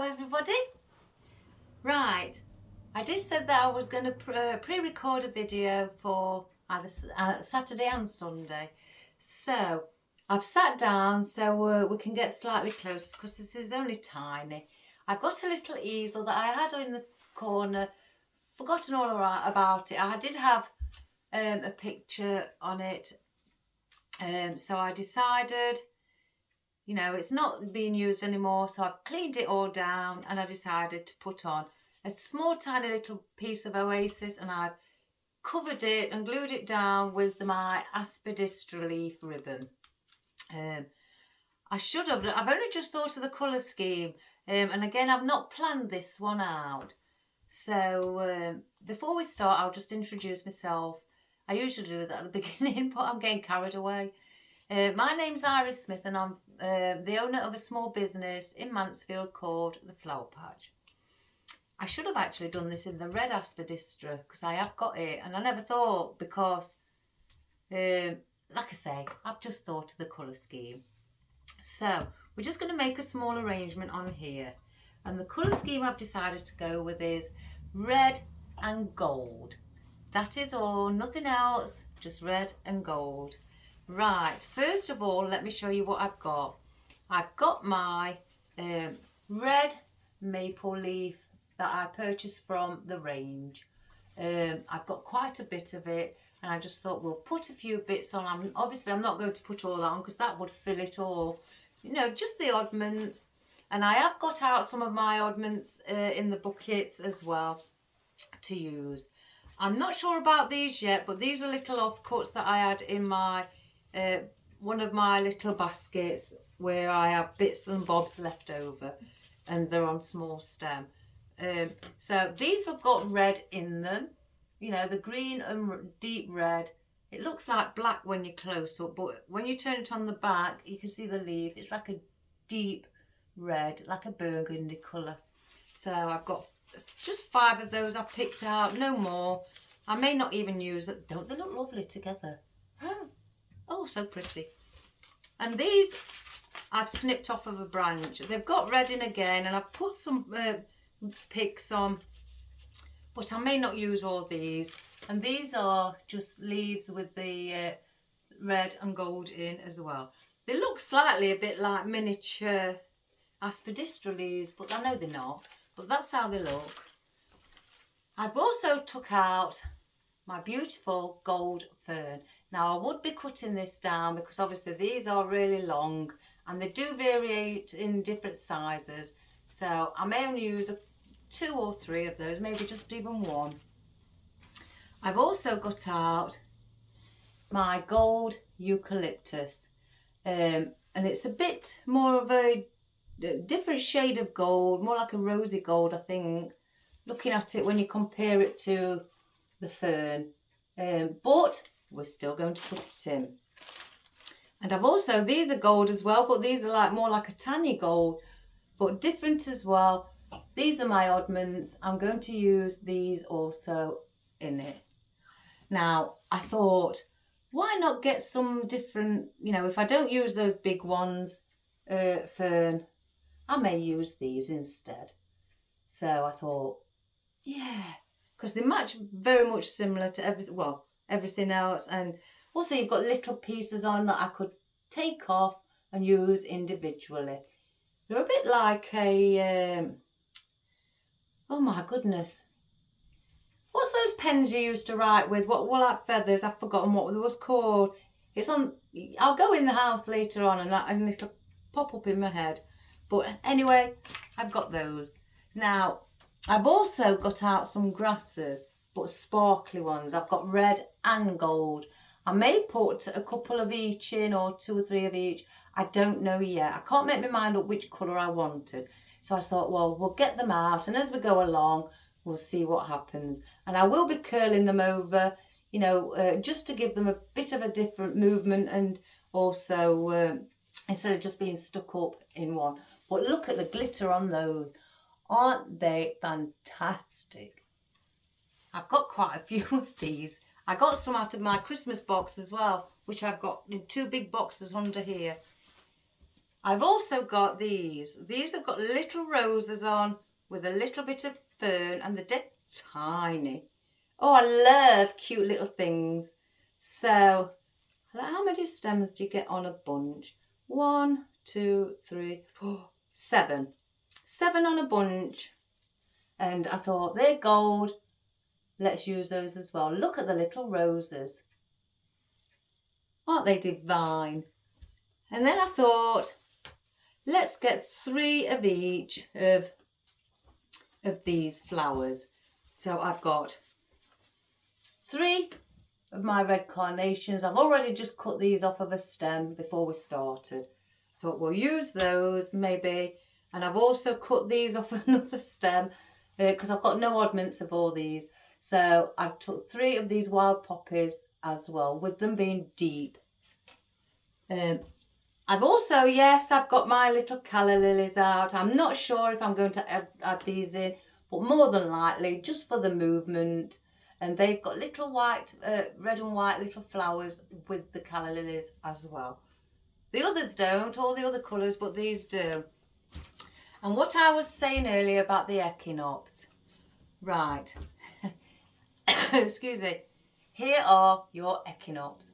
everybody. Right, I just said that I was going to pre-record a video for either Saturday and Sunday. So I've sat down so we can get slightly close because this is only tiny. I've got a little easel that I had in the corner, forgotten all about it. I did have a picture on it, so I decided, you know, it's not being used anymore, so I've cleaned it all down and I decided to put on a small tiny little piece of Oasis, and I've covered it and glued it down with my aspidistra leaf ribbon. I should have, I've only just thought of the colour scheme, and again I've not planned this one out. So before we start, I'll just introduce myself. I usually do that at the beginning, but I'm getting carried away. My name's Iris Smith and I'm the owner of a small business in Mansfield called The Flower Patch. I should have actually done this in the red aspidistra because I have got it, and I never thought because, like I say, I've just thought of the colour scheme. So we're just going to make a small arrangement on here, and the colour scheme I've decided to go with is red and gold. That is all, nothing else, just red and gold. Right, first of all, let me show you what I've got. I've got my red maple leaf that I purchased from the range. I've got quite a bit of it, and I just thought we'll put a few bits on. Obviously I'm not going to put all on because that would fill it all. You know, just the oddments. And I have got out some of my oddments in the buckets as well to use. I'm not sure about these yet, but these are little offcuts that I had in my one of my little baskets where I have bits and bobs left over, and they're on small stem. So these have got red in them, you know, the green and deep red. It looks like black when you're close up, but when you turn it on the back, you can see the leaf. It's like a deep red, like a burgundy colour. So I've got just 5 of those I've picked out, no more. I may not even use them. Don't they look lovely together? Oh, so pretty. And these I've snipped off of a branch. They've got red in again, and I've put some picks on, but I may not use all these. And these are just leaves with the red and gold in as well. They look slightly a bit like miniature aspidistra leaves, but I know they're not, but that's how they look. I've also took out my beautiful gold fern. Now I would be cutting this down because obviously these are really long and they do vary in different sizes, so I may only use 2 or 3 of those, maybe just even 1. I've also got out my gold eucalyptus, and it's a bit more of a different shade of gold, more like a rosy gold, I think, looking at it when you compare it to the fern, but we're still going to put it in. And I've also, these are gold as well, but these are like more like a tanny gold, but different as well. These are my oddments. I'm going to use these also in it. Now I thought, why not get some different, you know, if I don't use those big ones, fern, I may use these instead. So I thought, yeah, because they match very much similar to everything else, and also you've got little pieces on that I could take off and use individually. They're a bit like a oh my goodness, what's those pens you used to write with? What were like feathers? I've forgotten what it was called. It's on. I'll go in the house later on and it'll pop up in my head. But anyway, I've got those. Now I've also got out some grasses, but sparkly ones. I've got red and gold. I may put a couple of each in, or 2 or 3 of each. I don't know yet. I can't make my mind up which colour I wanted. So I thought, well, we'll get them out, and as we go along, we'll see what happens. And I will be curling them over, you know, just to give them a bit of a different movement, and also instead of just being stuck up in one. But look at the glitter on those. Aren't they fantastic? I've got quite a few of these. I got some out of my Christmas box as well, which I've got in 2 big boxes under here. I've also got these. These have got little roses on with a little bit of fern, and they're dead tiny. Oh, I love cute little things. So, how many stems do you get on a bunch? 1, 2, 3, 4, 7. 7 on a bunch. And I thought, they're gold. Let's use those as well. Look at the little roses. Aren't they divine? And then I thought, let's get 3 of each of these flowers. So I've got 3 of my red carnations. I've already just cut these off of a stem before we started. I thought we'll use those maybe. And I've also cut these off another stem because I've got no oddments of all these. So I've took 3 of these wild poppies as well, with them being deep. I've also, yes, I've got my little calla lilies out. I'm not sure if I'm going to add these in, but more than likely just for the movement. And they've got little white, red and white little flowers with the calla lilies as well. The others don't, all the other colours, but these do. And what I was saying earlier about the echinopsis. Right. Excuse me. Here are your echinopsis.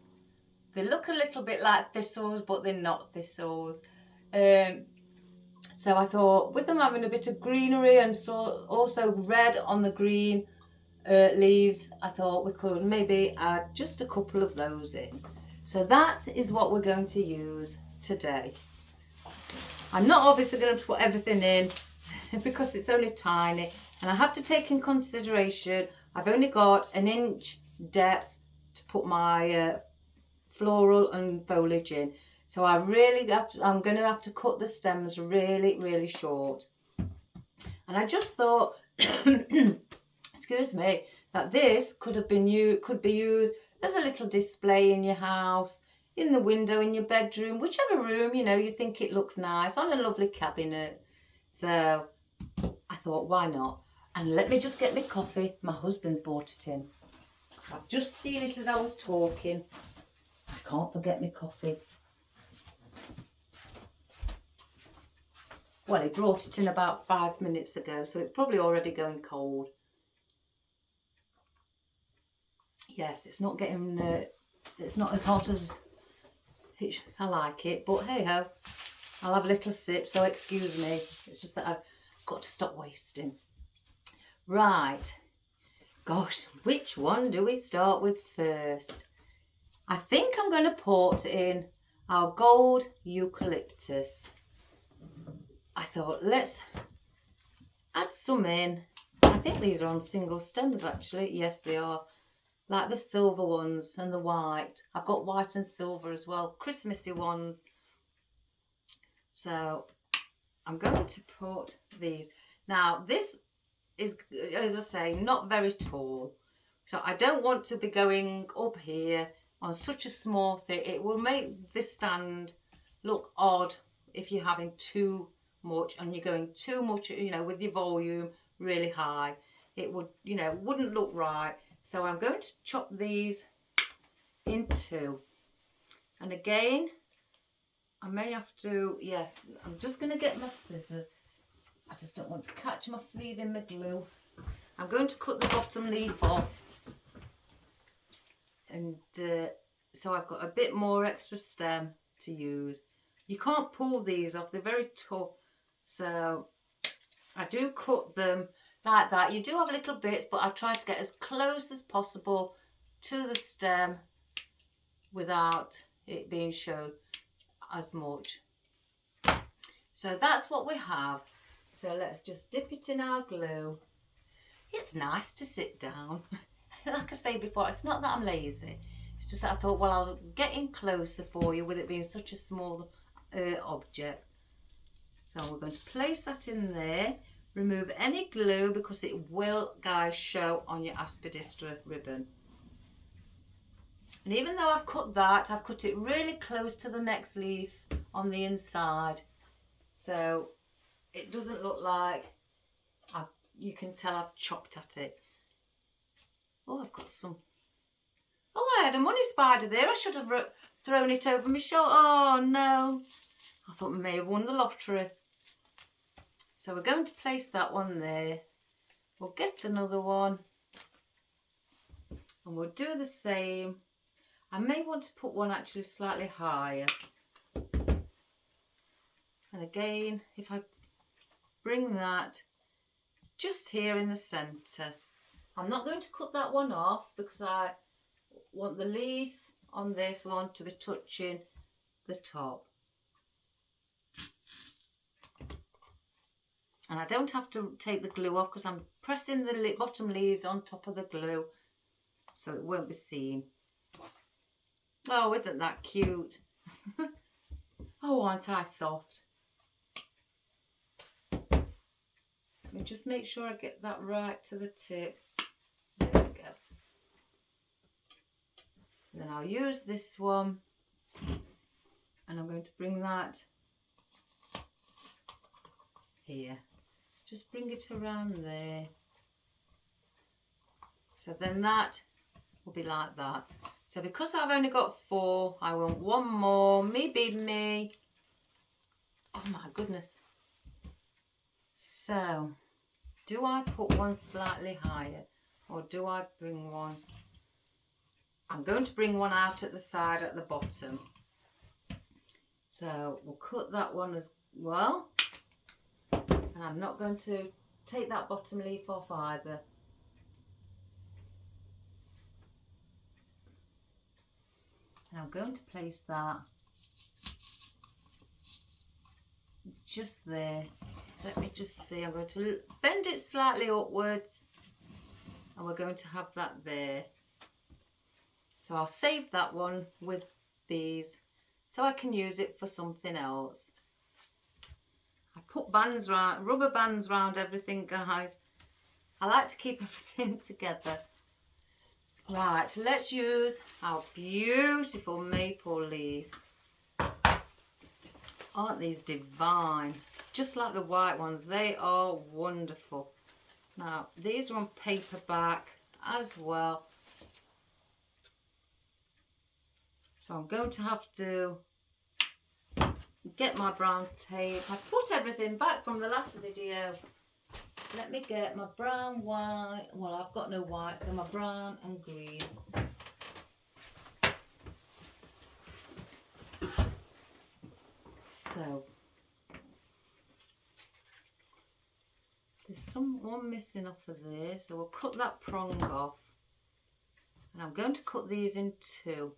They look a little bit like thistles, but they're not thistles. So I thought, with them having a bit of greenery and so also red on the green leaves, I thought we could maybe add just a couple of those in. So that is what we're going to use today. I'm not obviously going to put everything in because it's only tiny, and I have to take in consideration I've only got 1 inch depth to put my floral and foliage in. So I'm going to have to cut the stems really, really short. And I just thought, excuse me, that this could be used as a little display in your house, in the window, in your bedroom, whichever room, you think it looks nice, on a lovely cabinet. So I thought, why not? And let me just get my coffee. My husband's brought it in. I've just seen it as I was talking. I can't forget my coffee. Well, he brought it in about 5 minutes ago, so it's probably already going cold. Yes, it's not getting, it's not as hot as I like it, but hey ho, I'll have a little sip, so excuse me. It's just that I've got to stop wasting. Right, gosh, which one do we start with first? I think I'm going to put in our gold eucalyptus. I thought, let's add some in. I think these are on single stems actually. Yes, they are. Like the silver ones and the white. I've got white and silver as well. Christmassy ones. So I'm going to put these. Now this is, as I say, not very tall. So I don't want to be going up here on such a small thing. It will make this stand look odd if you're having too much and you're going too much, with your volume really high. It would, wouldn't look right. So I'm going to chop these in 2. And again, I may have to, I'm just going to get my scissors. I just don't want to catch my sleeve in my glue. I'm going to cut the bottom leaf off. And so I've got a bit more extra stem to use. You can't pull these off, they're very tough. So I do cut them like that. You do have little bits, but I've tried to get as close as possible to the stem without it being shown as much. So that's what we have. So let's just dip it in our glue. It's nice to sit down. Like I say before, it's not that I'm lazy. It's just that I thought, well, I was getting closer for you with it being such a small object. So we're going to place that in there. Remove any glue because it will, guys, show on your aspidistra ribbon. And even though I've cut that, I've cut it really close to the next leaf on the inside. So it doesn't look like, you can tell I've chopped at it. Oh, I've got some. Oh, I had a money spider there. I should have thrown it over my shoulder. Oh, no. I thought we may have won the lottery. So we're going to place that one there. We'll get another one. And we'll do the same. I may want to put one actually slightly higher. And again, if I bring that just here in the centre. I'm not going to cut that one off because I want the leaf on this one to be touching the top. And I don't have to take the glue off because I'm pressing the bottom leaves on top of the glue so it won't be seen. Oh, isn't that cute? Oh, aren't I soft? Let me just make sure I get that right to the tip. There we go. And then I'll use this one and I'm going to bring that here. Let's just bring it around there. So then that will be like that. So because I've only got 4, I want one more. Me be me. Oh my goodness. So, do I put one slightly higher or do I bring one? I'm going to bring one out at the side at the bottom. So we'll cut that one as well. And I'm not going to take that bottom leaf off either. And I'm going to place that just there. Let me just see, I'm going to bend it slightly upwards and we're going to have that there. So I'll save that one with these so I can use it for something else. I put bands round, rubber bands round everything, guys. I like to keep everything together. Right, let's use our beautiful maple leaf. Aren't these divine? Just like the white ones, they are wonderful. Now, these are on paperback as well. So I'm going to have to get my brown tape. I put everything back from the last video. Let me get my brown, white. Well, I've got no white, so my brown and green. So there's one missing off of there, so we'll cut that prong off. And I'm going to cut these in 2.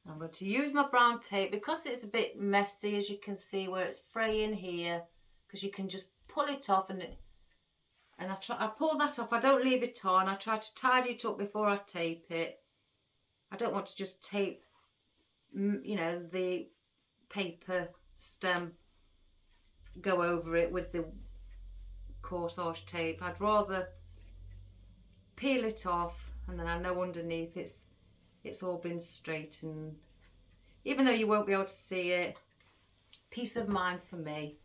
I'm going to use my brown tape because it's a bit messy, as you can see where it's fraying here, because you can just pull it off and I pull that off. I don't leave it on. I try to tidy it up before I tape it. I don't want to just tape, you know, the paper stem, go over it with the corsage tape. I'd rather peel it off and then I know underneath it's all been straightened. Even though you won't be able to see it, peace of mind for me.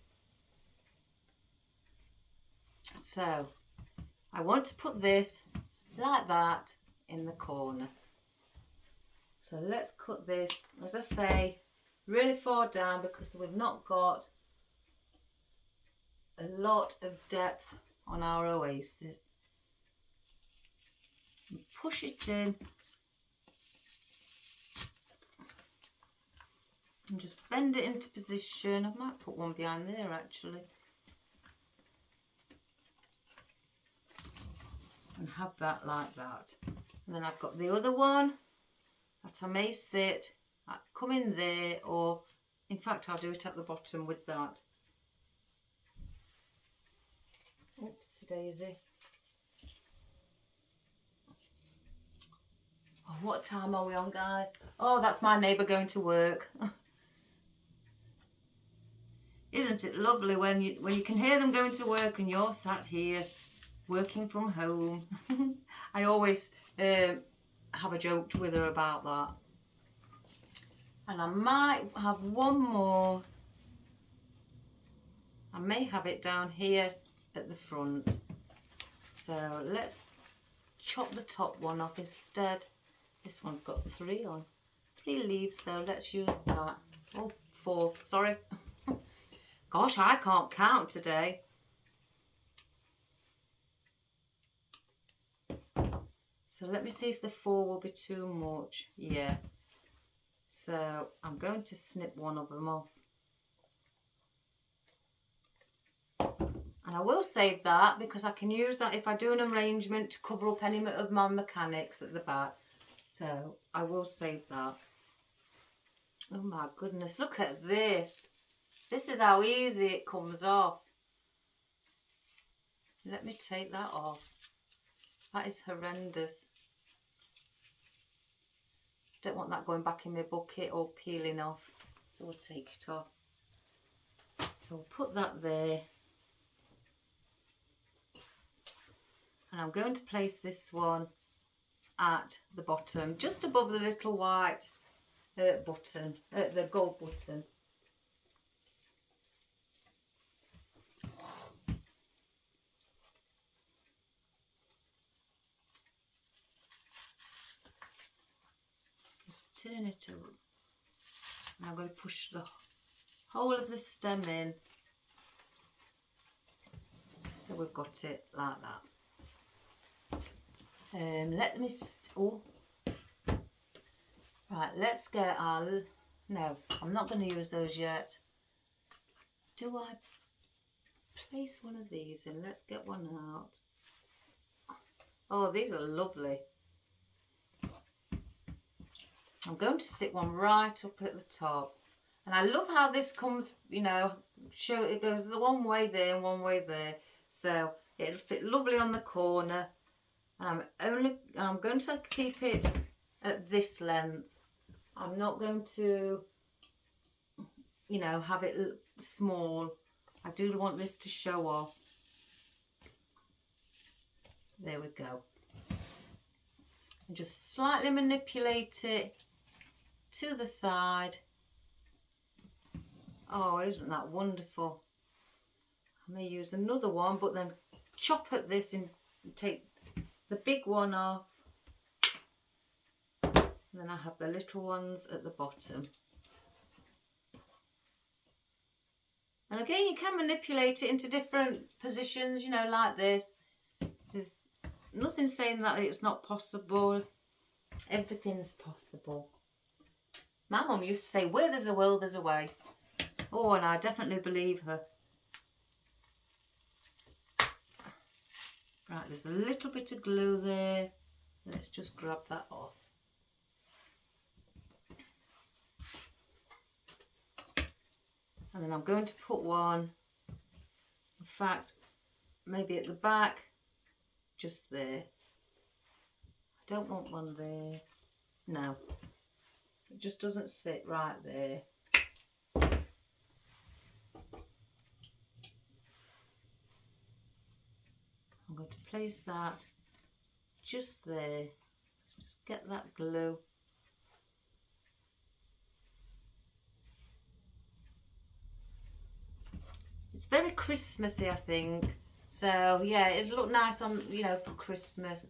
So I want to put this like that in the corner. So let's cut this, as I say, really far down because we've not got a lot of depth on our oasis. And push it in and just bend it into position. I might put one behind there actually. And have that like that. And then I've got the other one that I may sit, come in there, or in fact I'll do it at the bottom with that. Oopsie daisy. Oh, what time are we on, guys? Oh, that's my neighbour going to work. Isn't it lovely when you can hear them going to work and you're sat here working from home? I always have a joke with her about that. And I might have one more. I may have it down here at the front. So let's chop the top one off instead. This one's got 3 on. 3 leaves, so let's use that. Oh, 4, sorry. Gosh, I can't count today. So let me see if the 4 will be too much. Yeah. So I'm going to snip one of them off. And I will save that because I can use that if I do an arrangement to cover up any of my mechanics at the back. So I will save that. Oh my goodness, look at this. This is how easy it comes off. Let me take that off. That is horrendous. Don't want that going back in my bucket or peeling off. So we'll take it off. So we'll put that there. And I'm going to place this one at the bottom, just above the little white button, the gold button. Just turn it up. And I'm going to push the whole of the stem in. So we've got it like that. Let me, oh, right, let's get our, no, I'm not going to use those yet. Do I place one of these in? Let's get one out. Oh, these are lovely. I'm going to sit one right up at the top. And I love how this comes, you know, it goes the one way there and one way there. So it'll fit lovely on the corner. And I'm going to keep it at this length. I'm not going to, you know, have it small. I do want this to show off. There we go. And just slightly manipulate it to the side. Oh, isn't that wonderful? I may use another one, but then chop at this and take the big one off. And then I have the little ones at the bottom. And again, you can manipulate it into different positions, you know, like this. There's nothing saying that it's not possible. Everything's possible. My mum used to say, where there's a will, there's a way. Oh, and I definitely believe her. Right, there's a little bit of glue there. Let's just grab that off. And then I'm going to put one, in fact, maybe at the back, just there. I don't want one there. No, it just doesn't sit right there. I'm going to place that just there. Let's just get that glue. It's very Christmassy, I think. So yeah, it'd look nice on, you know, for Christmas.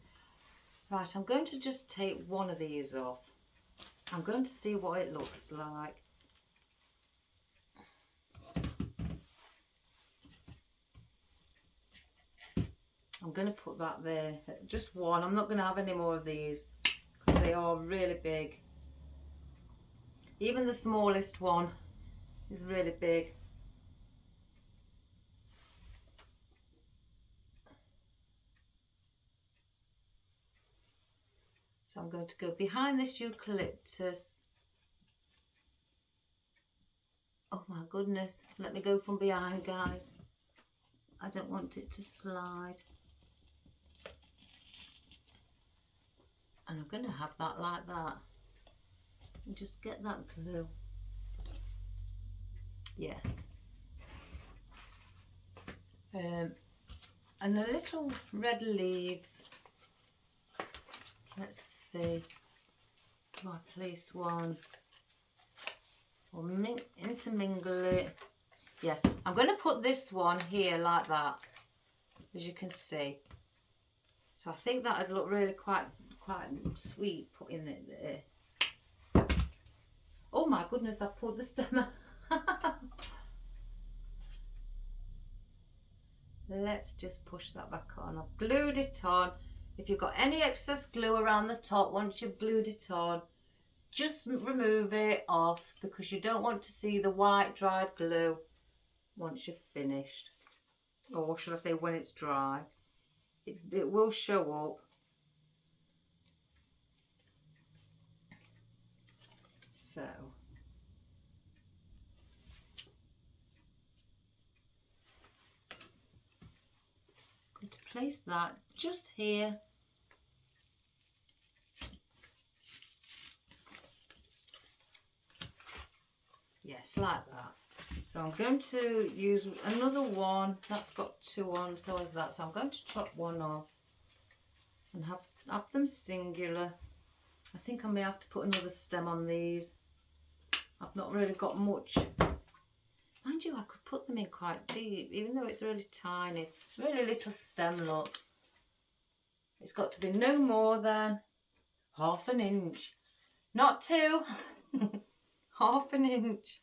Right, I'm going to just take one of these off. I'm going to see what it looks like. I'm going to put that there, just one. I'm not going to have any more of these because they are really big. Even the smallest one is really big. So I'm going to go behind this eucalyptus. Oh my goodness, let me go from behind, guys. I don't want it to slide. And I'm going to have that like that. And just get that glue. Yes. And the little red leaves. Let's see. Do I place one? Or intermingle it? Yes. I'm going to put this one here like that, as you can see. So I think that would look really quite sweet putting it there. Oh my goodness, I've pulled the stem out. Let's just push that back on. I've glued it on. If you've got any excess glue around the top, once you've glued it on, just remove it off, because you don't want to see the white dried glue once you've finished. Or should I say when it's dry. It will show up. So. I'm going to place that just here. Yes, like that. So I'm going to use another one. That's got 2 on, so is that. So I'm going to chop one off and have them singular. I think I may have to put another stem on these. I've not really got much. Mind you, I could put them in quite deep, even though it's really tiny. Really little stem, look. It's got to be no more than ½ an inch. Not 2. ½ an inch.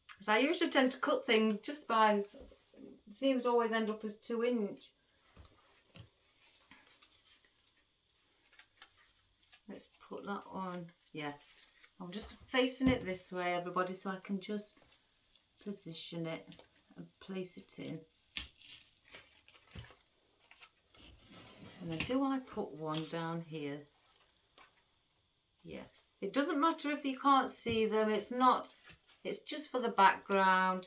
Because I usually tend to cut things just by, it seems to always end up as 2 inch. Let's put that on. Yeah, I'm just facing it this way, everybody, so I can just position it and place it in. And then do I put one down here? Yes. It doesn't matter if you can't see them. It's not, it's just for the background,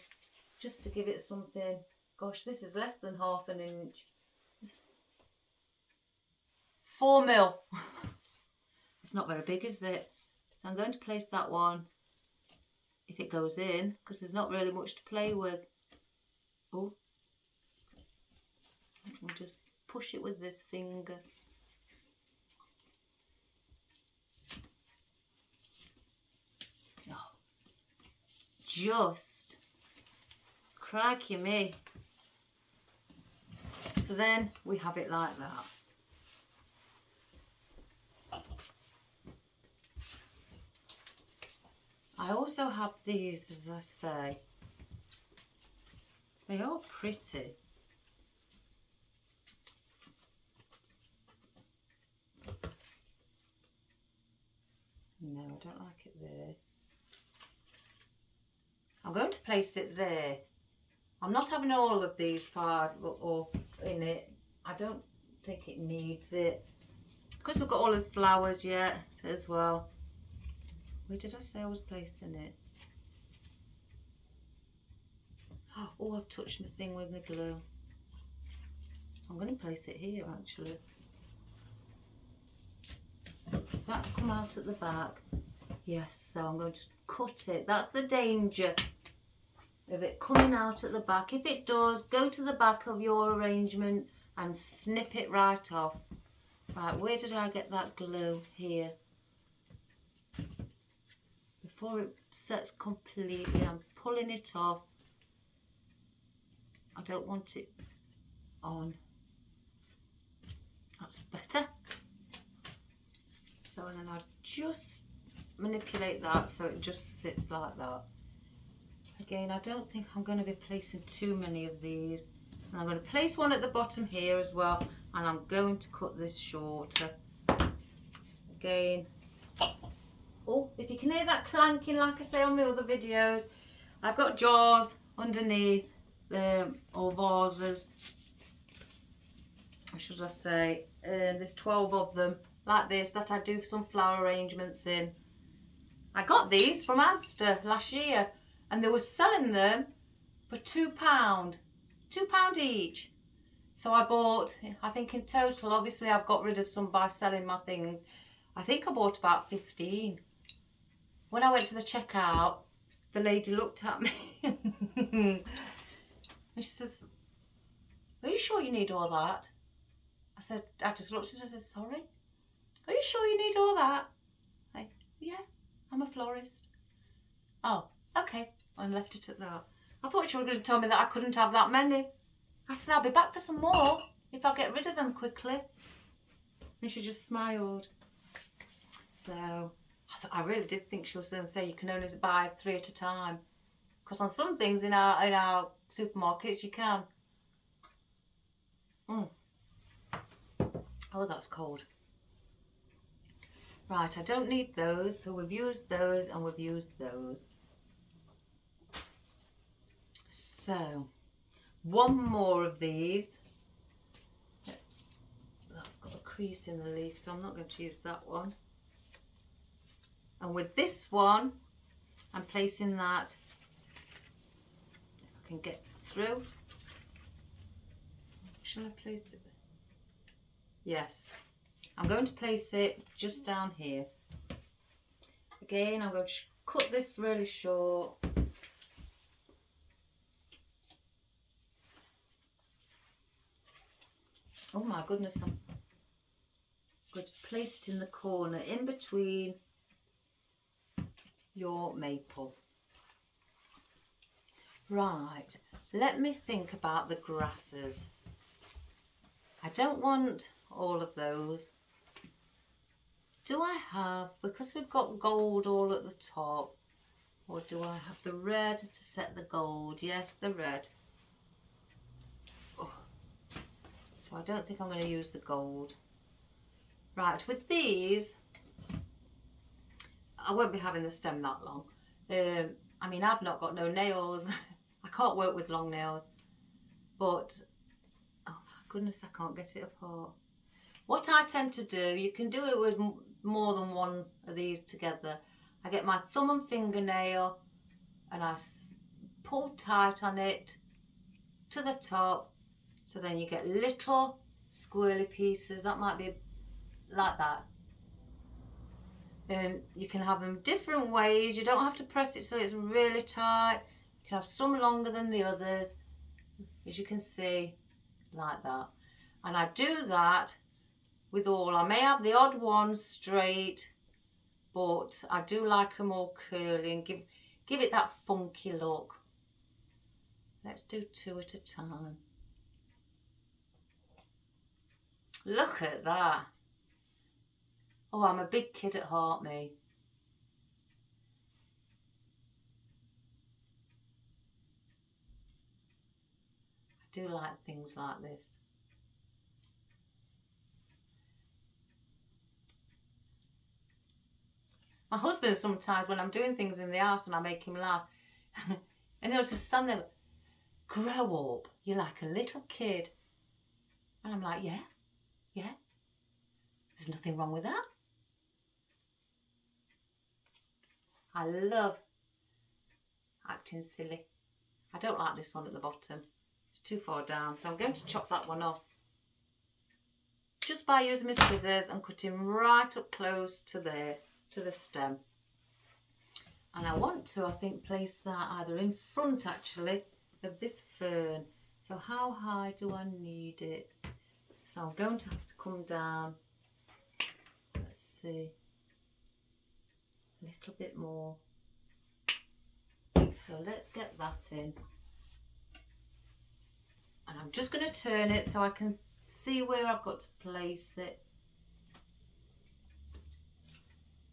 just to give it something. Gosh, this is less than ½ an inch. 4 mil. It's not very big, is it? So I'm going to place that one, if it goes in, because there's not really much to play with. Oh, we'll just push it with this finger. Oh, just crikey me. So then we have it like that. I also have these, as I say. They are pretty. No, I don't like it there. I'm going to place it there. I'm not having all of these 5 or in it. I don't think it needs it. Because we've got all those flowers yet as well. Where did I say I was placing it? Oh, I've touched my thing with the glue. I'm going to place it here, actually. That's come out at the back. Yes, so I'm going to cut it. That's the danger of it coming out at the back. If it does, go to the back of your arrangement and snip it right off. Right, where did I get that glue? Here. Before it sets completely, I'm pulling it off. I don't want it on. That's better. So then I just manipulate that so it just sits like that. Again, I don't think I'm going to be placing too many of these. And I'm going to place one at the bottom here as well, and I'm going to cut this shorter. Again, oh, if you can hear that clanking like I say on my other videos, I've got jars underneath or vases, should I say. There's 12 of them like this that I do some flower arrangements in. I got these from Asda last year, and they were selling them for £2, £2 each. So I bought, I think in total, obviously I've got rid of some by selling my things. I think I bought about 15. When I went to the checkout, the lady looked at me and she says, "Are you sure you need all that?" I just looked at her and said, "Sorry? Are you sure you need all that?" Yeah, I'm a florist. Oh, okay. And left it at that. I thought she was going to tell me that I couldn't have that many. I said, "I'll be back for some more if I get rid of them quickly." And she just smiled. So I really did think she was going to say you can only buy 3 at a time. Because on some things in our supermarkets you can. Oh, that's cold. Right, I don't need those, so we've used those and we've used those. So, one more of these. That's got a crease in the leaf, so I'm not going to use that one. And with this one, I'm placing that, if I can get through. Shall I place it? Yes. I'm going to place it just down here. Again, I'm going to cut this really short. Oh my goodness, I'm going to place it in the corner in between your maple. Right, let me think about the grasses. I don't want all of those. Do I have, because we've got gold all at the top, or do I have the red to set the gold? Yes, the red. Oh. So I don't think I'm going to use the gold. Right, with these, I won't be having the stem that long. I mean, I've not got no nails. I can't work with long nails. But, oh my goodness, I can't get it apart. What I tend to do, you can do it with more than one of these together. I get my thumb and fingernail and I pull tight on it to the top. So then you get little squirrely pieces. That might be like that. And you can have them different ways. You don't have to press it so it's really tight. You can have some longer than the others, as you can see, like that. And I do that with all. I may have the odd ones straight, but I do like them all curly and give it that funky look. Let's do 2 at a time. Look at that. Oh, I'm a big kid at heart, me. I do like things like this. My husband sometimes, when I'm doing things in the house and I make him laugh, and he'll just stand there, grow up, you're like a little kid. And I'm like, yeah, there's nothing wrong with that. I love acting silly. I don't like this one at the bottom. It's too far down, so I'm going to chop that one off. Just by using my scissors and cutting right up close to there, to the stem. And I want to, I think, place that either in front actually of this fern. So how high do I need it? So I'm going to have to come down, let's see, a little bit more. So let's get that in. And I'm just going to turn it so I can see where I've got to place it.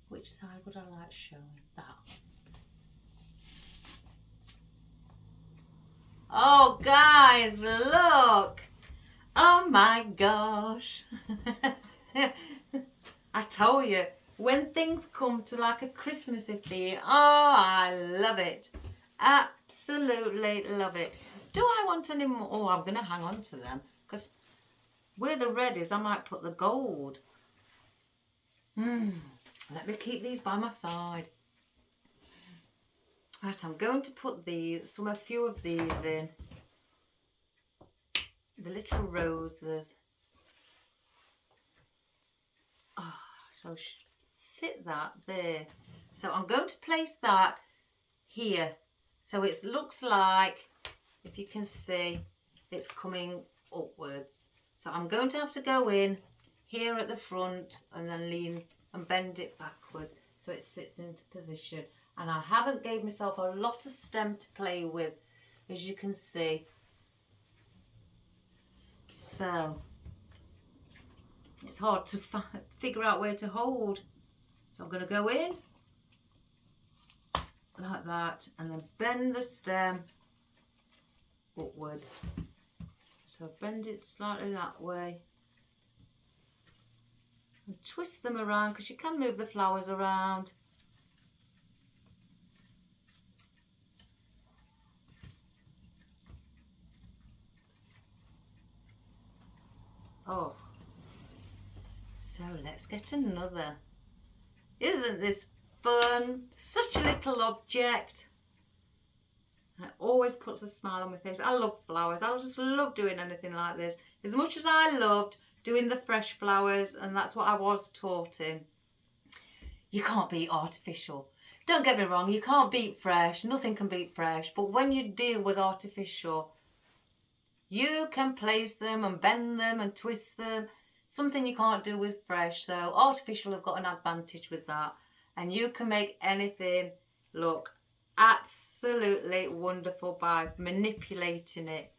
Which side would I like showing? That. Oh guys, look! Oh my gosh! I tell you, when things come to like a Christmassy theme, oh, I love it. Absolutely love it. Do I want any more? Oh, I'm going to hang on to them because where the red is, I might put the gold. Let me keep these by my side. Right, I'm going to put a few of these in. The little roses. Oh, so sit that there. So I'm going to place that here. So it looks like, if you can see, it's coming upwards. So I'm going to have to go in here at the front and then lean and bend it backwards so it sits into position. And I haven't gave myself a lot of stem to play with, as you can see. So it's hard to figure out where to hold. So I'm going to go in like that and then bend the stem upwards. So bend it slightly that way and twist them around, because you can move the flowers around. Oh, so let's get another. Isn't this fun? Such a little object. And it always puts a smile on my face. I love flowers. I just love doing anything like this. As much as I loved doing the fresh flowers, and that's what I was taught in. You can't beat artificial. Don't get me wrong, you can't beat fresh. Nothing can beat fresh. But when you deal with artificial, you can place them and bend them and twist them. Something you can't do with fresh. So artificial have got an advantage with that. And you can make anything look absolutely wonderful by manipulating it.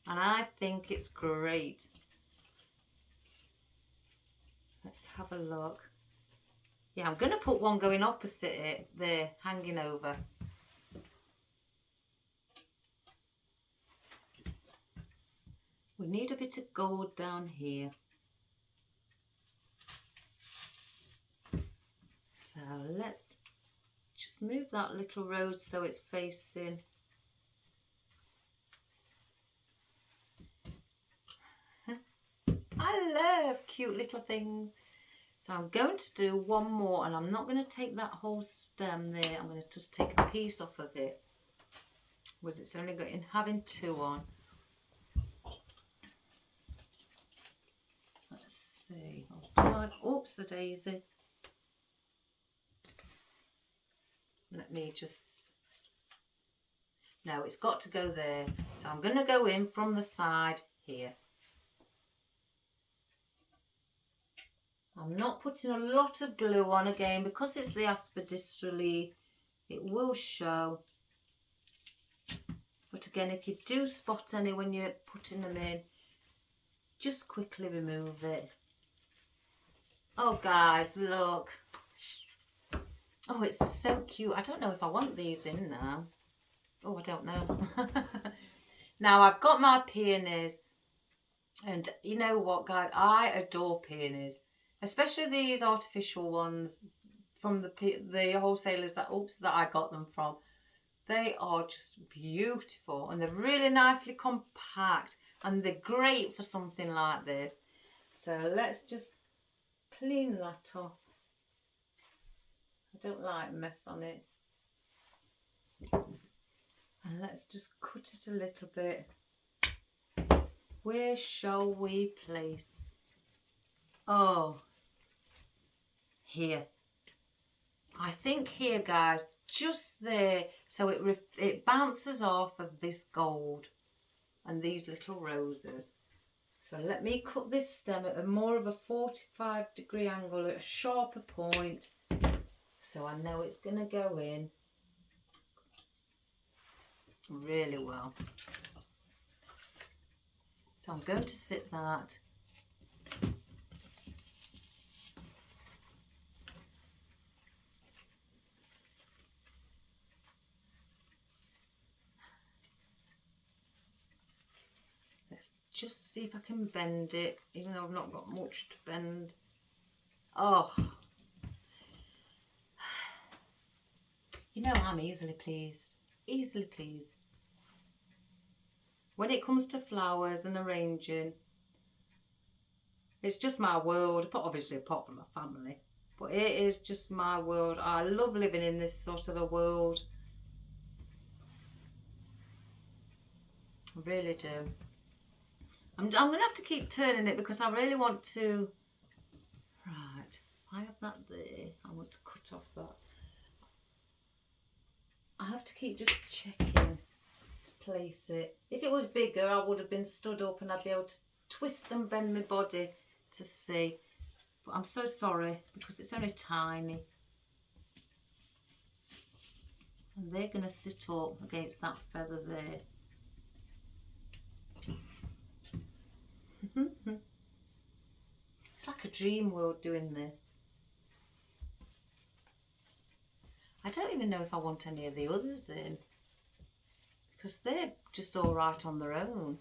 And I think it's great. Let's have a look. Yeah, I'm going to put one going opposite it there, hanging over. We need a bit of gold down here. So let's just move that little rose so it's facing. I love cute little things. So I'm going to do one more, and I'm not going to take that whole stem there. I'm going to just take a piece off of it. With it's only got in having two on. Let's see. Oops, a daisy. Let me just. No, it's got to go there. So I'm going to go in from the side here. I'm not putting a lot of glue on again because it's the aspidistra, it will show. But again, if you do spot any when you're putting them in, just quickly remove it. Oh guys, look. Oh, it's so cute. I don't know if I want these in now. Oh, I don't know. Now I've got my peonies, and you know what guys, I adore peonies. Especially these artificial ones from the wholesalers that I got them from. They are just beautiful, and they're really nicely compact, and they're great for something like this. So let's just clean that off. I don't like mess on it. And let's just cut it a little bit. Where shall we place? Oh, here. I think here, guys, just there, so it bounces off of this gold and these little roses. So let me cut this stem at a more of a 45-degree angle at a sharper point, so I know it's going to go in really well. So I'm going to sit that. Let's just see if I can bend it, even though I've not got much to bend. Oh, you know I'm easily pleased. Easily pleased. When it comes to flowers and arranging, it's just my world, but obviously apart from my family. But it is just my world. I love living in this sort of a world. I really do. I'm going to have to keep turning it because I really want to. Right, I have that there. I want to cut off that. I have to keep just checking to place it. If it was bigger, I would have been stood up and I'd be able to twist and bend my body to see. But I'm so sorry because it's only tiny. And they're going to sit up against that feather there. It's like a dream world doing this. I don't even know if I want any of the others in, because they're just all right on their own.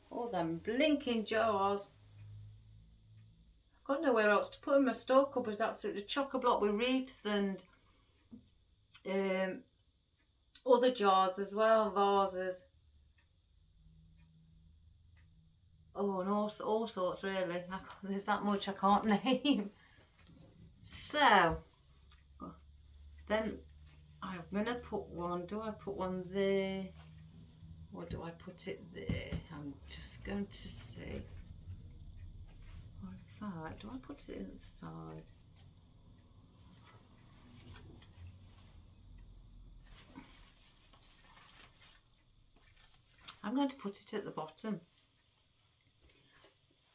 All them blinking jars. I've got nowhere else to put them. My store cupboard's absolutely chock-a-block with wreaths and other jars as well, vases. Oh, and all sorts really. There's that much I can't name. So, then I'm going to put one. Do I put one there? Or do I put it there? I'm just going to see. Or in fact, do I put it in the side? I'm going to put it at the bottom.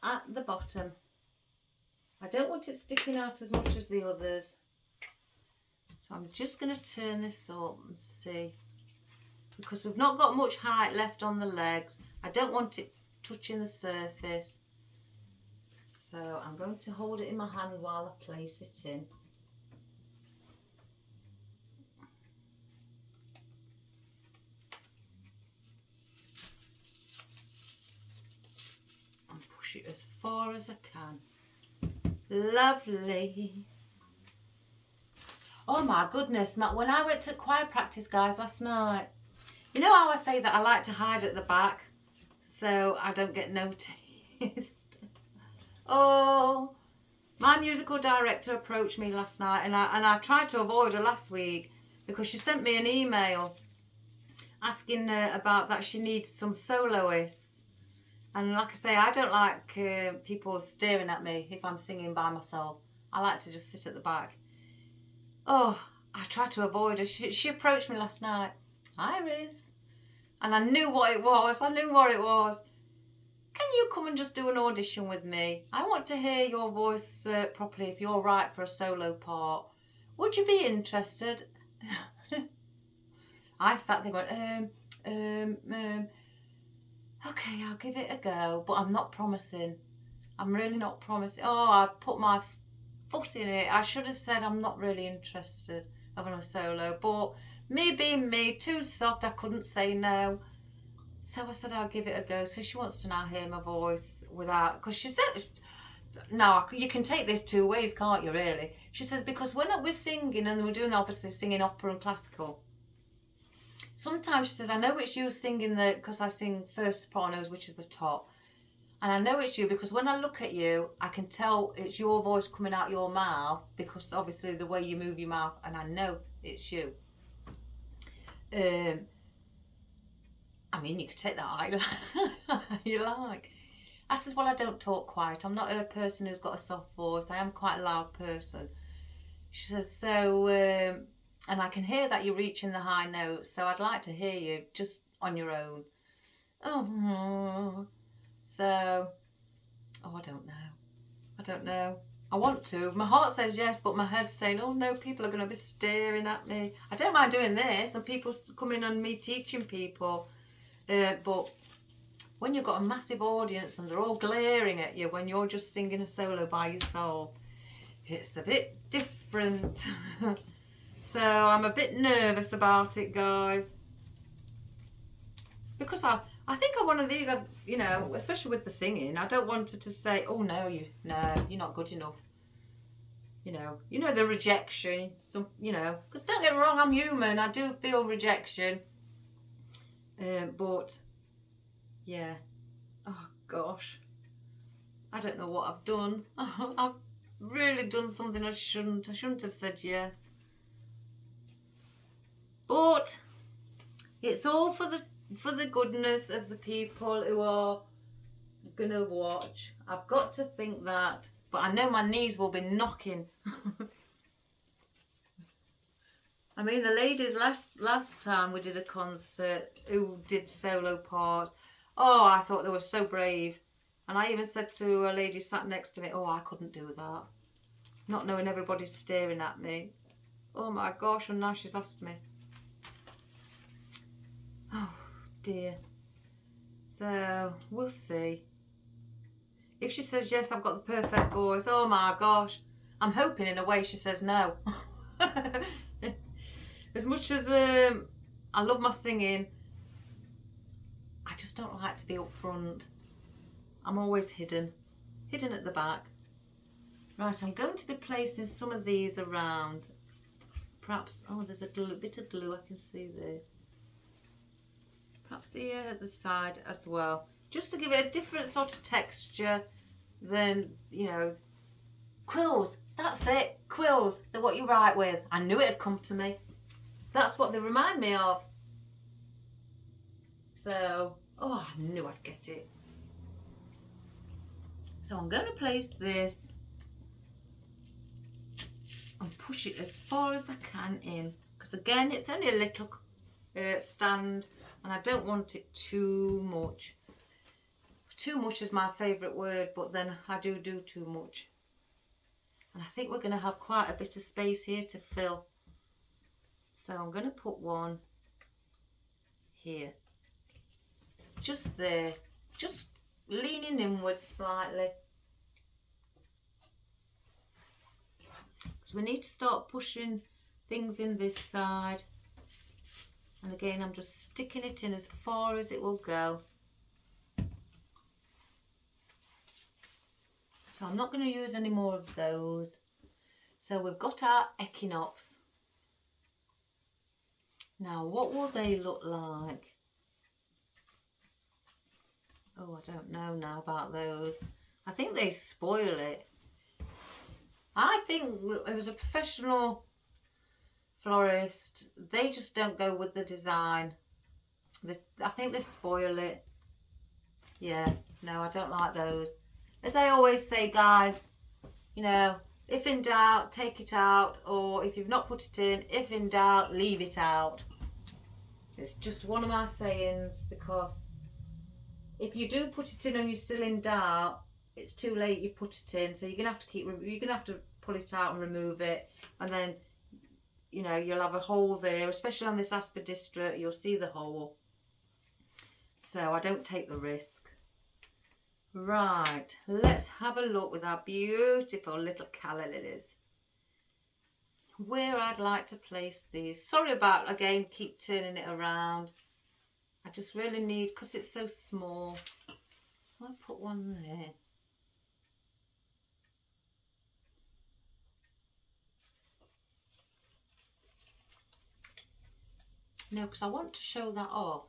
At the bottom. I don't want it sticking out as much as the others. So I'm just going to turn this up and see. Because we've not got much height left on the legs. I don't want it touching the surface. So I'm going to hold it in my hand while I place it in. And push it as far as I can. Lovely. Oh my goodness, when I went to choir practice, guys, last night, you know how I say that I like to hide at the back so I don't get noticed? Oh, my musical director approached me last night, and I tried to avoid her last week because she sent me an email asking about that she needs some soloists. And like I say, I don't like people staring at me if I'm singing by myself. I like to just sit at the back. Oh, I tried to avoid her. She approached me last night. Iris. And I knew what it was. Can you come and just do an audition with me? I want to hear your voice properly if you're right for a solo part. Would you be interested? I sat there going, okay, I'll give it a go, but I'm not promising. I'm really not promising. Oh, I've put my foot in it. I should have said I'm not really interested of a solo, but me being me, too soft, I couldn't say no. So I said I'll give it a go. So she wants to now hear my voice without, because she said, now you can take this two ways, can't you, really? She says, because when we're singing, and we're doing obviously singing opera and classical, sometimes she says, I know it's you singing because I sing first sopranos, which is the top. And I know it's you because when I look at you, I can tell it's your voice coming out your mouth, because obviously the way you move your mouth, and I know it's you. I mean, you could take that how you like. I says, well, I don't talk quiet. I'm not a person who's got a soft voice. I am quite a loud person. She says, so, and I can hear that you're reaching the high notes, so I'd like to hear you just on your own. Oh, so, I don't know. I want to. My heart says yes, but my head's saying, oh no, people are going to be staring at me. I don't mind doing this, and people coming on me teaching people. But when you've got a massive audience and they're all glaring at you when you're just singing a solo by yourself, it's a bit different. So I'm a bit nervous about it, guys. Because I think I'm one of these, you know, especially with the singing, I don't want her to say, oh no, you're not good enough. You know the rejection, you know, because don't get me wrong, I'm human, I do feel rejection. But, yeah, oh gosh, I don't know what I've done. I've really done something I shouldn't have said yes. But it's all for the goodness of the people who are gonna watch. I've got to think that, but I know my knees will be knocking. I mean, the ladies last time we did a concert who did solo parts, oh, I thought they were so brave. And I even said to a lady sat next to me, oh, I couldn't do that. Not knowing everybody's staring at me. Oh my gosh, and now she's asked me. Oh dear. So we'll see. If she says yes, I've got the perfect voice. Oh my gosh. I'm hoping in a way she says no. As much as I love my singing, I just don't like to be up front. I'm always hidden at the back. Right, I'm going to be placing some of these around. Perhaps, oh, there's a bit of glue I can see there. Perhaps here at the side as well, just to give it a different sort of texture than, you know, quills. That's it, quills. They're what you write with. I knew it'd come to me. That's what they remind me of. So, oh, I knew I'd get it. So I'm going to place this and push it as far as I can in, because again, it's only a little stand, and I don't want it too much. Too much is my favourite word, but then I do too much. And I think we're going to have quite a bit of space here to fill. So I'm going to put one here. Just there. Just leaning inwards slightly. So we need to start pushing things in this side. And again, I'm just sticking it in as far as it will go. So I'm not going to use any more of those. So we've got our echinops. Now, what will they look like? Oh, I don't know now about those. I think they spoil it. I think as a professional florist, they just don't go with the design. I think they spoil it. Yeah, no, I don't like those. As I always say, guys, you know, if in doubt, take it out. Or if you've not put it in, if in doubt, leave it out. It's just one of my sayings, because if you do put it in and you're still in doubt, it's too late, you've put it in. So you're gonna have to pull it out and remove it, and then, you know, you'll have a hole there, especially on this aspidistra, you'll see the hole. So I don't take the risk. Right, let's have a look with our beautiful little calla lilies. Where I'd like to place these. Sorry about, again, keep turning it around. I just really need, because it's so small, I'll put one there. No, because I want to show that off.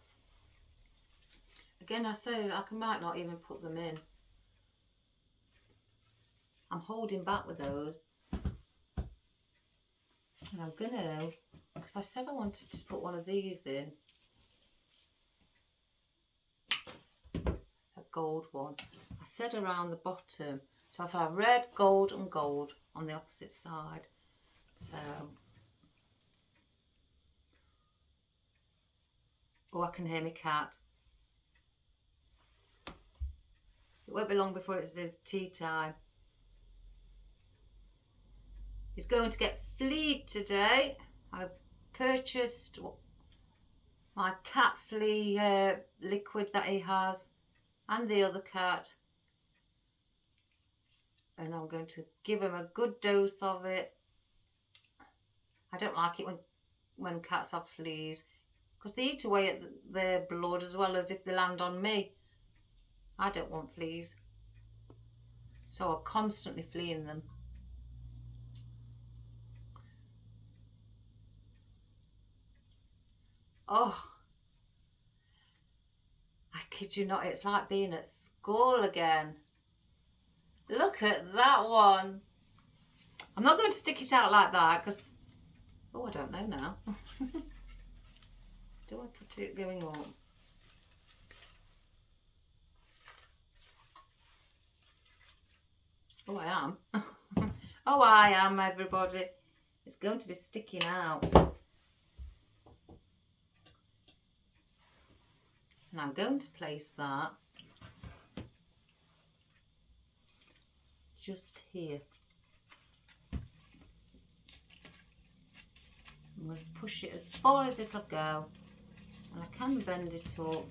Again, I said I might not even put them in. I'm holding back with those. And I'm gonna, because I said I wanted to put one of these in. A gold one. I said around the bottom. So I've had red, gold and gold on the opposite side. So, oh, I can hear my cat. It won't be long before it's tea time. He's going to get fleed today. I've purchased my cat flea liquid that he has, and the other cat. And I'm going to give him a good dose of it. I don't like it when cats have fleas, because they eat away at their blood as well as if they land on me. I don't want fleas. So I'm constantly fleeing them. Oh, I kid you not, it's like being at school again. Look at that one. I'm not going to stick it out like that because, oh, I don't know now. Do I put it going on? Oh, I am. Oh, I am, everybody. It's going to be sticking out. And I'm going to place that just here. I'm going to push it as far as it'll go, and I can bend it up.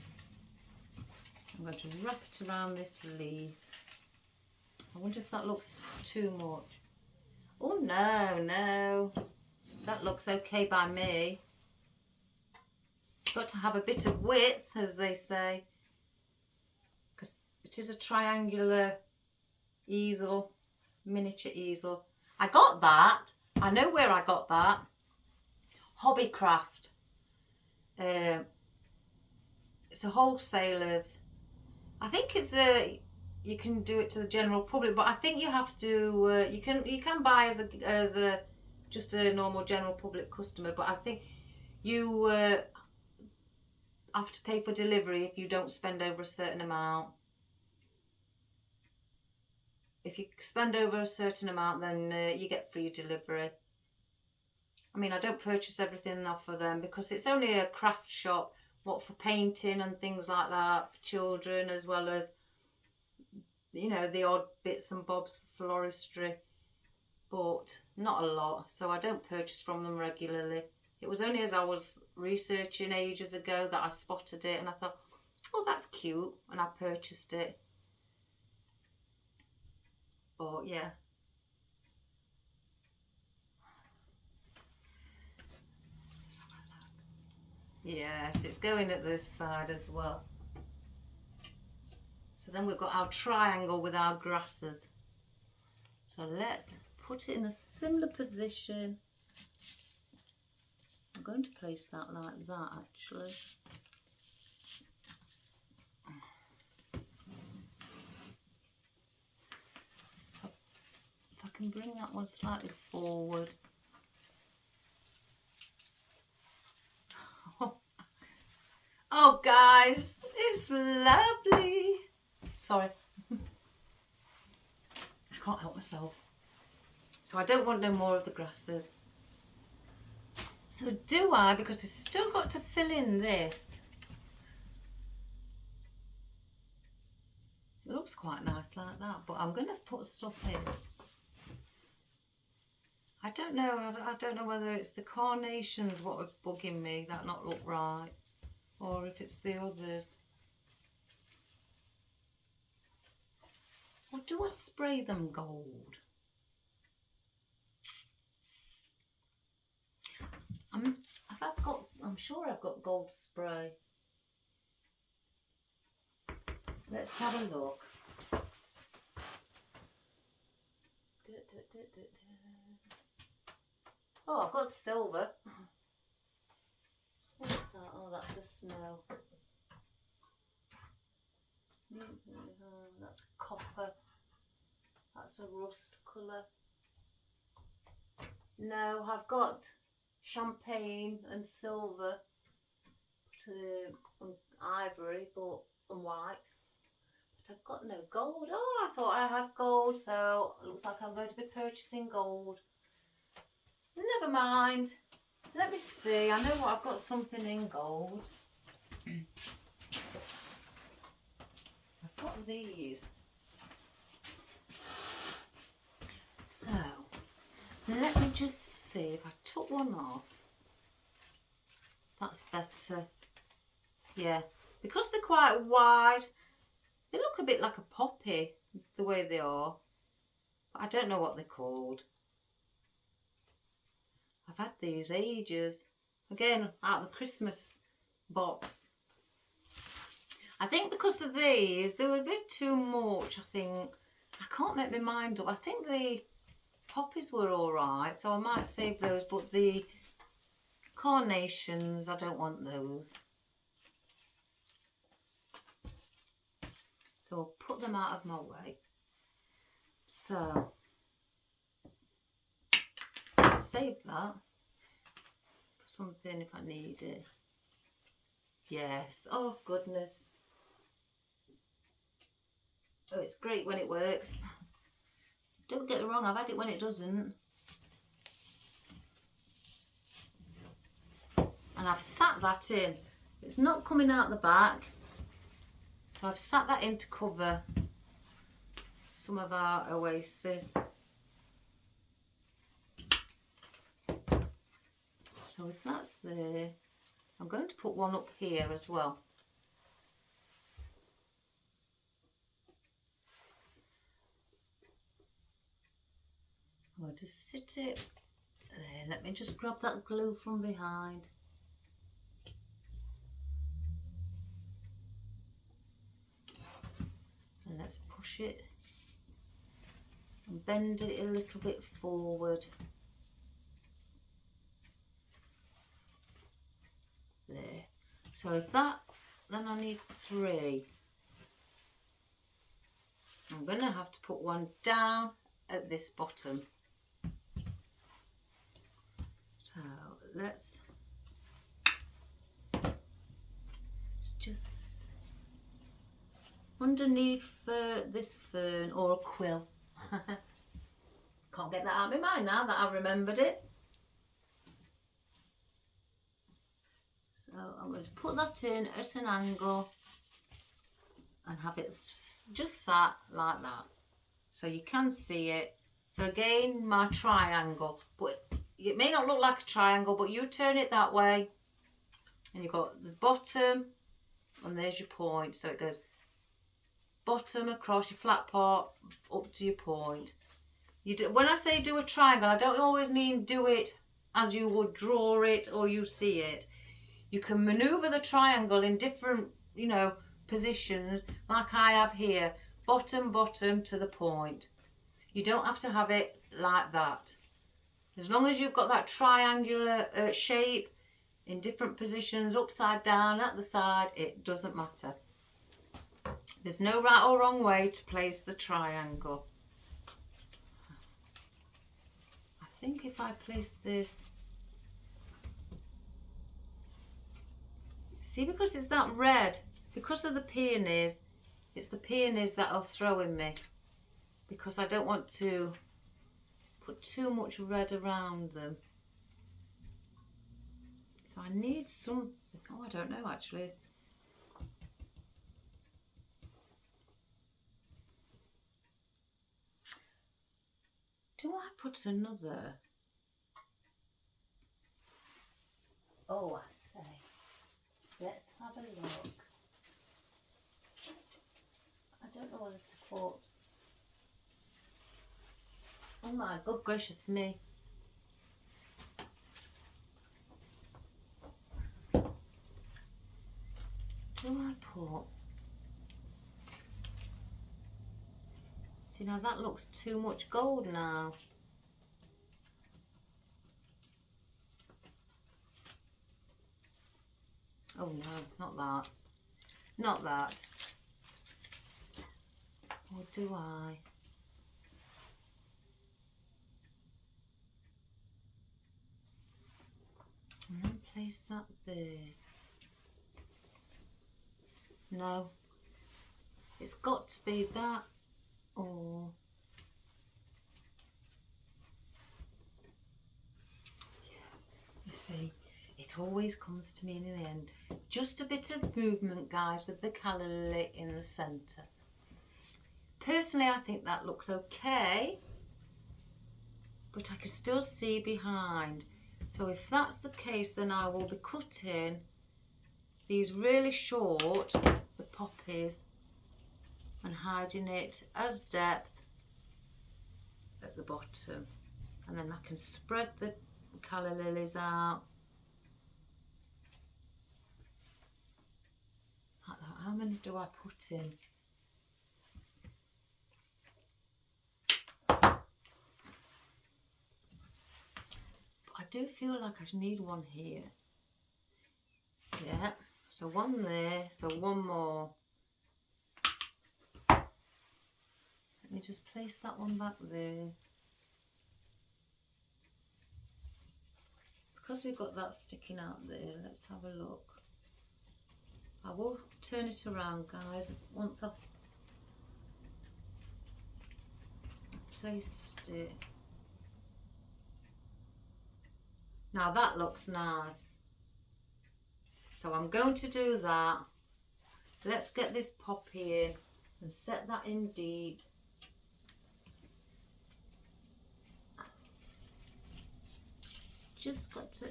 I'm going to wrap it around this leaf. I wonder if that looks too much. Oh no, no. that looks okay by me. Got to have a bit of width, as they say, because it is a triangular easel, miniature easel. I got that. I know where I got that. Hobbycraft. It's a wholesaler's. I think it's you can do it to the general public, but I think you have to. You can buy as a just a normal general public customer, but I think you have to pay for delivery if you don't spend over a certain amount. If you spend over a certain amount, then you get free delivery. I mean, I don't purchase everything off of them because it's only a craft shop, what, for painting and things like that, for children, as well as, you know, the odd bits and bobs for floristry, but not a lot. So I don't purchase from them regularly. It was only as I was researching ages ago that I spotted it and I thought, oh, that's cute, and I purchased it. But yeah. Yes, it's going at this side as well. So then we've got our triangle with our grasses. So let's put it in a similar position. I'm going to place that like that actually. If I can bring that one slightly forward. Oh guys, it's lovely. Sorry. I can't help myself. So I don't want no more of the grasses. So do I, because we've still got to fill in this. It looks quite nice like that, but I'm going to put stuff in. I don't know whether it's the carnations what are bugging me, that not look right, or if it's the others. Or do I spray them gold? I'm sure I've got gold spray. Let's have a look. Oh, I've got silver. What's that? Oh, that's the snow. That's copper. That's a rust colour. No, I've got champagne and silver, ivory, and white. But I've got no gold. Oh, I thought I had gold, so it looks like I'm going to be purchasing gold. Never mind. Let me see. I know what I've got something in gold. I've got these. So let me just see if I took one off. That's better. Yeah, because they're quite wide, they look a bit like a poppy the way they are. But I don't know what they're called. I've had these ages. Again, out of the Christmas box. I think because of these, they were a bit too much, I think. I can't make my mind up. I think the poppies were alright, so I might save those, but the carnations, I don't want those. So I'll put them out of my way. So I'll save that for something if I need it. Yes, oh goodness. Oh, it's great when it works. Don't get me wrong, I've had it when it doesn't. And I've sat that in. It's not coming out the back. So I've sat that in to cover some of our oasis. So if that's there, I'm going to put one up here as well. I'm going to sit it There, let me just grab that glue from behind. And let's push it and bend it a little bit forward. There. So if that, then I need 3. I'm going to have to put one down at this bottom. So let's just underneath this fern or a quill. Can't get that out of my mind now that I remembered it. So I'm going to put that in at an angle and have it just sat like that, so you can see it. So again, my triangle, but it may not look like a triangle, but you turn it that way and you've got the bottom and there's your point. So it goes bottom across your flat part up to your point. When I say do a triangle, I don't always mean do it as you would draw it or you see it. You can maneuver the triangle in different, positions, like I have here, bottom to the point. You don't have to have it like that. As long as you've got that triangular shape in different positions, upside down, at the side, it doesn't matter. There's no right or wrong way to place the triangle. I think if I place this, see, because it's that red, because of the peonies, it's the peonies that are throwing me, because I don't want to put too much red around them. So I need something. Oh, I don't know actually. Do I put another? Oh, I say. Let's have a look. I don't know whether to put. Oh my good gracious me. Do I put? See, now that looks too much gold now. Oh no, not that. Not that. Or do I? And then place that there. No. It's got to be that or... You see, it always comes to me in the end. Just a bit of movement, guys, with the calla lily in the centre. Personally, I think that looks okay, but I can still see behind. So if that's the case, then I will be cutting these really short, the poppies, and hiding it as depth at the bottom. And then I can spread the calla lilies out. Like that. How many do I put in? I do feel like I need one here. Yeah, so one there, so one more. Let me just place that one back there. Because we've got that sticking out there, let's have a look. I will turn it around, guys, once I've placed it. Now that looks nice. So I'm going to do that. Let's get this poppy in and set that in deep. Just got to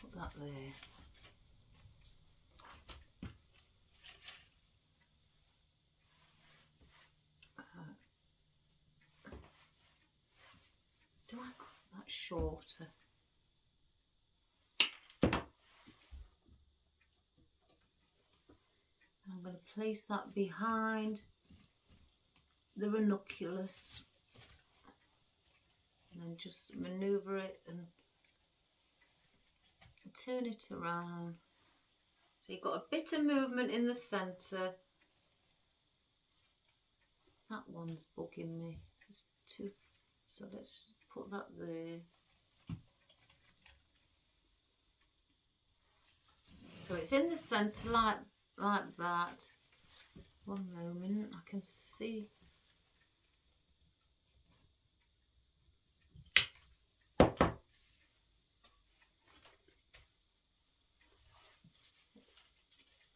put that there. much shorter. I'm going to place that behind the ranunculus and then just manoeuvre it and turn it around. So you've got a bit of movement in the centre. That one's bugging me. It's too, so let's put that there. So it's in the centre like that. One moment, I can see.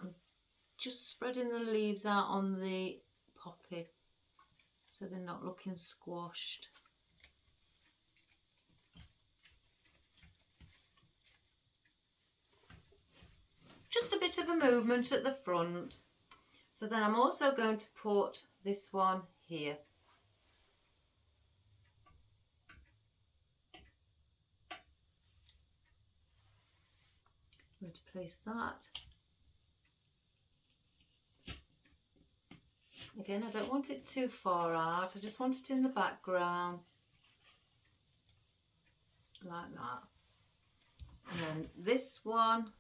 I'm just spreading the leaves out on the poppy so they're not looking squashed. Just a bit of a movement at the front. So then I'm also going to put this one here. I'm going to place that. Again, I don't want it too far out. I just want it in the background. Like that. And then this one,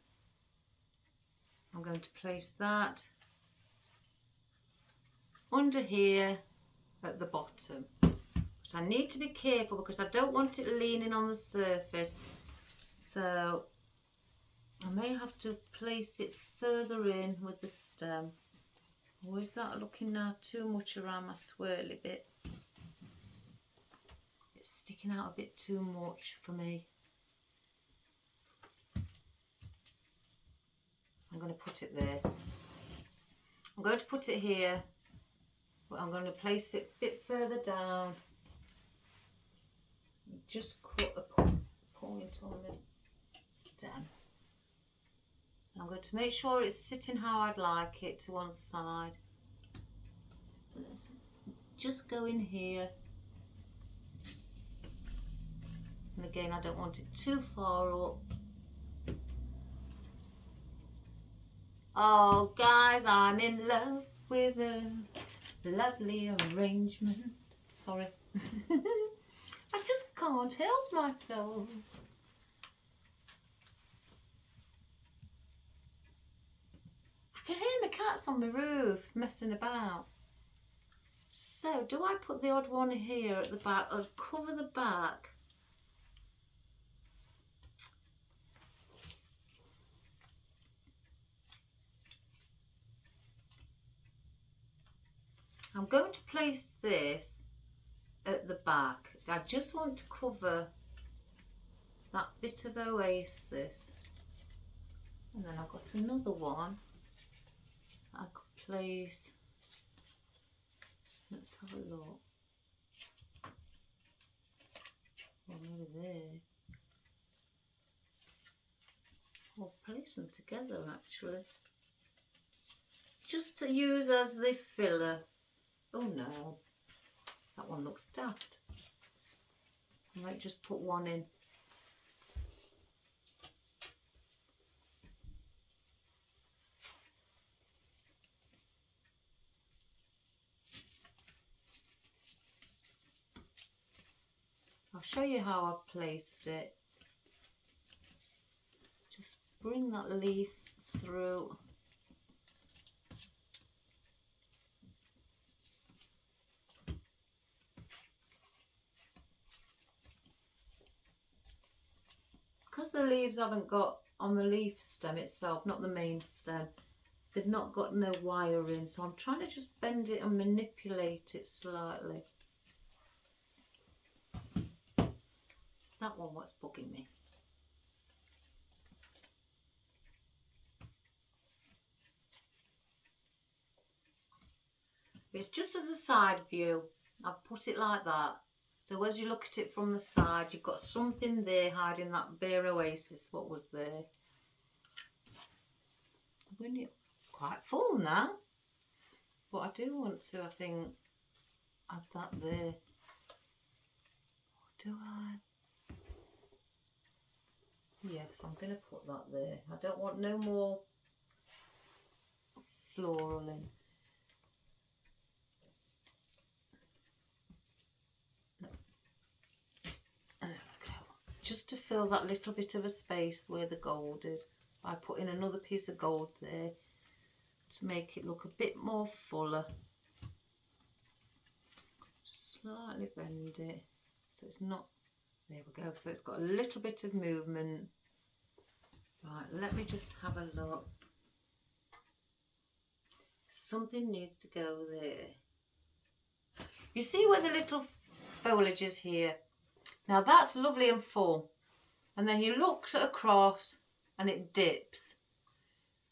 I'm going to place that under here at the bottom. But I need to be careful because I don't want it leaning on the surface. So I may have to place it further in with the stem. Or is that looking now too much around my swirly bits? It's sticking out a bit too much for me. I'm going to put it there. I'm going to put it here, but I'm going to place it a bit further down. Just cut a point on the stem. I'm going to make sure it's sitting how I'd like it to one side. Let's just go in here. And again, I don't want it too far up. Oh guys, I'm in love with a lovely arrangement. Sorry. I just can't help myself. I can hear my cats on my roof messing about. So, do I put the odd one here at the back or cover the back? I'm going to place this at the back. I just want to cover that bit of oasis. And then I've got another one I could place. Let's have a look. Oh, maybe there. I'll place them together actually. Just to use as the filler. Oh no, that one looks daft. I might just put one in. I'll show you how I've placed it. Just bring that leaf through. Because the leaves haven't got, on the leaf stem itself, not the main stem, they've not got no wire in, so I'm trying to just bend it and manipulate it slightly. It's that one what's bugging me. It's just as a side view. I've put it like that. So as you look at it from the side, you've got something there hiding that bare oasis, what was there. It's quite full now. But I do want to, I think, add that there. Or do I? Yes, I'm going to put that there. I don't want no more floral in. There we go. Just to fill that little bit of a space where the gold is, by putting another piece of gold there to make it look a bit more fuller. Just slightly bend it so it's not, there we go, so it's got a little bit of movement. Right, let me just have a look. Something needs to go there. You see where the little foliage is here? Now that's lovely and full. And then you look across and it dips.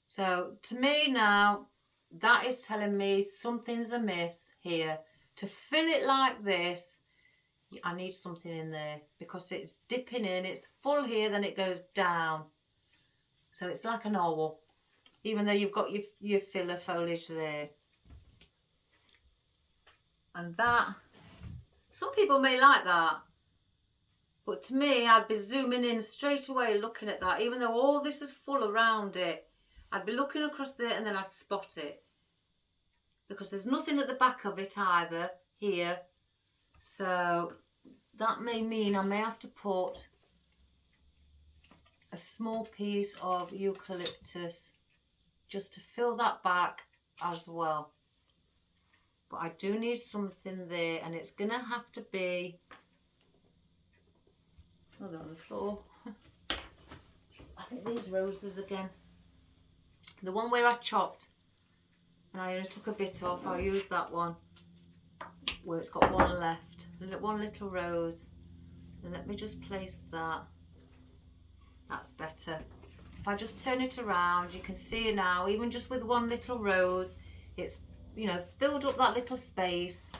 So to me now, that is telling me something's amiss here. To fill it like this, I need something in there because it's dipping in. It's full here, then it goes down. So it's like an owl, even though you've got your filler foliage there. And that, some people may like that, but to me, I'd be zooming in straight away looking at that. Even though all this is full around it, I'd be looking across there and then I'd spot it. Because there's nothing at the back of it either, here. So that may mean I may have to put a small piece of eucalyptus just to fill that back as well. But I do need something there, and it's going to have to be, oh, they're on the floor. I think these roses again. The one where I chopped and I only took a bit off, I'll use that one where it's got one left. One little rose. And let me just place that. That's better. If I just turn it around, you can see now, even just with one little rose, it's, you know, filled up that little space,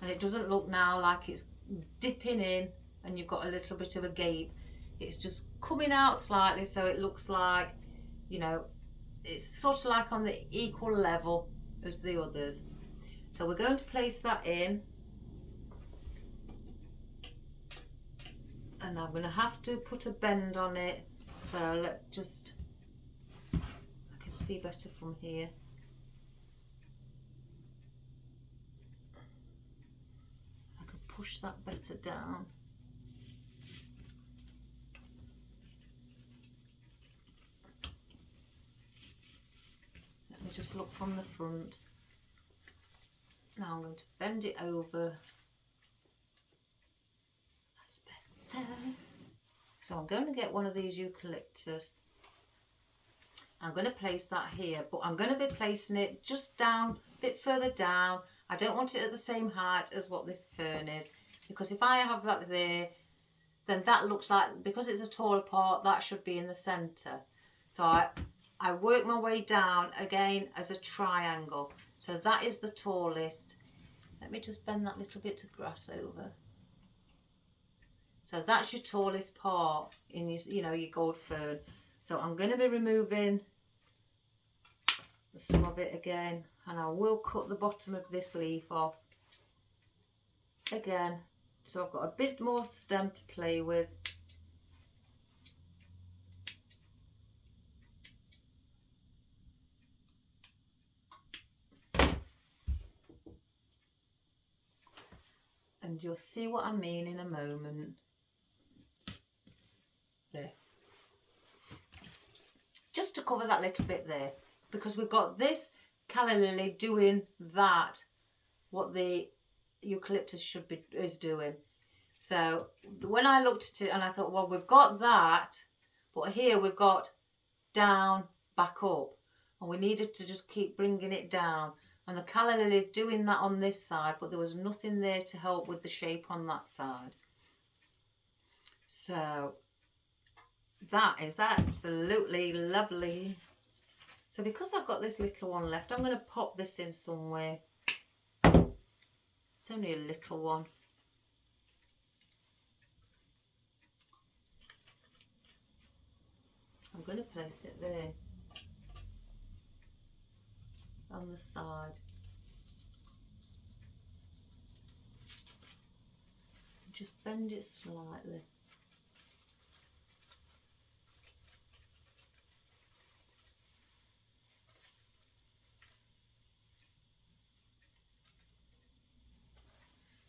and it doesn't look now like it's dipping in and you've got a little bit of a gape. It's just coming out slightly, so it looks like, you know, it's sort of like on the equal level as the others. So we're going to place that in, and I'm going to have to put a bend on it. So let's just, I can see better from here. I can push that better down. Let me just look from the front. Now I'm going to bend it over. That's better. So I'm going to get one of these eucalyptus. I'm going to place that here, but I'm going to be placing it just down, a bit further down. I don't want it at the same height as what this fern is, because if I have that there, then that looks like, because it's a taller part, that should be in the centre. So I work my way down again as a triangle. So that is the tallest. Let me just bend that little bit of grass over. So that's your tallest part in your, you know, your gold fern. So I'm going to be removing some of it again, and I will cut the bottom of this leaf off again. So I've got a bit more stem to play with. And you'll see what I mean in a moment. There. Just to cover that little bit there, because we've got this calla lily doing that, what the eucalyptus is doing. So when I looked at it and I thought, well, we've got that, but here we've got down, back up, and we needed to just keep bringing it down. And the calla lily is doing that on this side, but there was nothing there to help with the shape on that side. So that is absolutely lovely. So because I've got this little one left, I'm going to pop this in somewhere. It's only a little one. I'm going to place it there on the side. Just bend it slightly.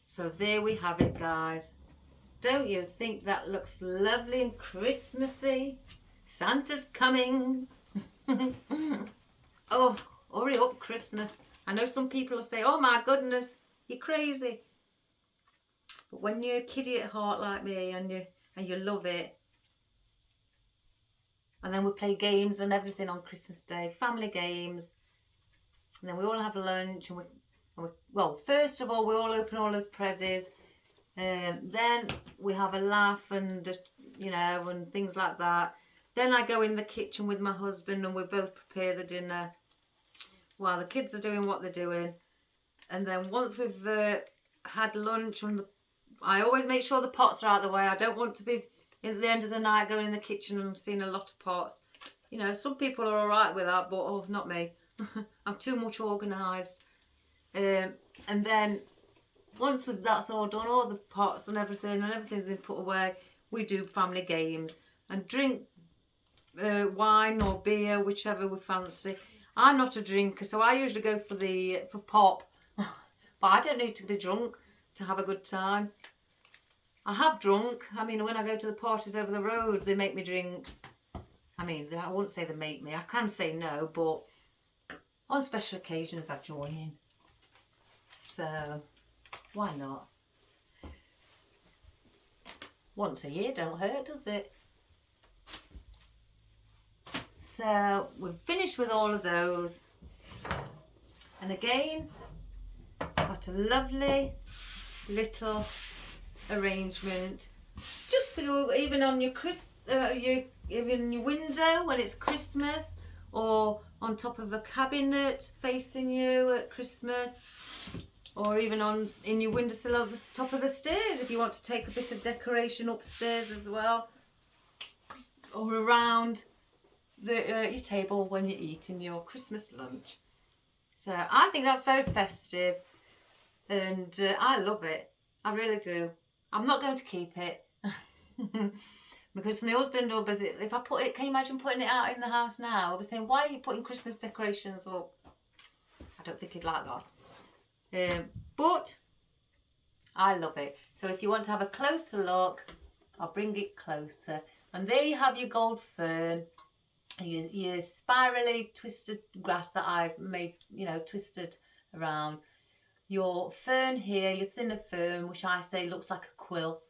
So there we have it, guys. Don't you think that looks lovely and Christmassy? Santa's coming. Oh, hurry up, Christmas. I know some people will say, oh my goodness, you're crazy. But when you're a kiddie at heart like me and you love it, and then we play games and everything on Christmas Day, family games, and then we all have lunch, and well, first of all, we all open all those presents, then we have a laugh and, and things like that. Then I go in the kitchen with my husband and we both prepare the dinner while the kids are doing what they're doing. And then once we've had lunch, I always make sure the pots are out of the way. I don't want to be at the end of the night going in the kitchen and seeing a lot of pots. Some people are all right with that, but not me. I'm too much organised. And then once that's all done, all the pots and everything's been put away, we do family games and drink wine or beer, whichever we fancy. I'm not a drinker, so I usually go for pop. But I don't need to be drunk to have a good time. I have drunk. I mean, when I go to the parties over the road, they make me drink. I mean, I won't say they make me. I can say no, but on special occasions I join in. So, why not? Once a year don't hurt, does it? So, we've finished with all of those. And again, got a lovely little arrangement just to go even on your even your window when it's Christmas, or on top of a cabinet facing you at Christmas, or even in your windowsill at the top of the stairs if you want to take a bit of decoration upstairs as well, or around your table when you're eating your Christmas lunch. So I think that's very festive, and I love it. I really do. I'm not going to keep it because my husband will busy. If I put it, can you imagine putting it out in the house now? I was saying, why are you putting Christmas decorations up? I don't think he'd like that. But I love it. So if you want to have a closer look, I'll bring it closer. And there you have your gold fern, your spirally twisted grass that I've made, twisted around. Your fern here, your thinner fern, which I say looks like a quill.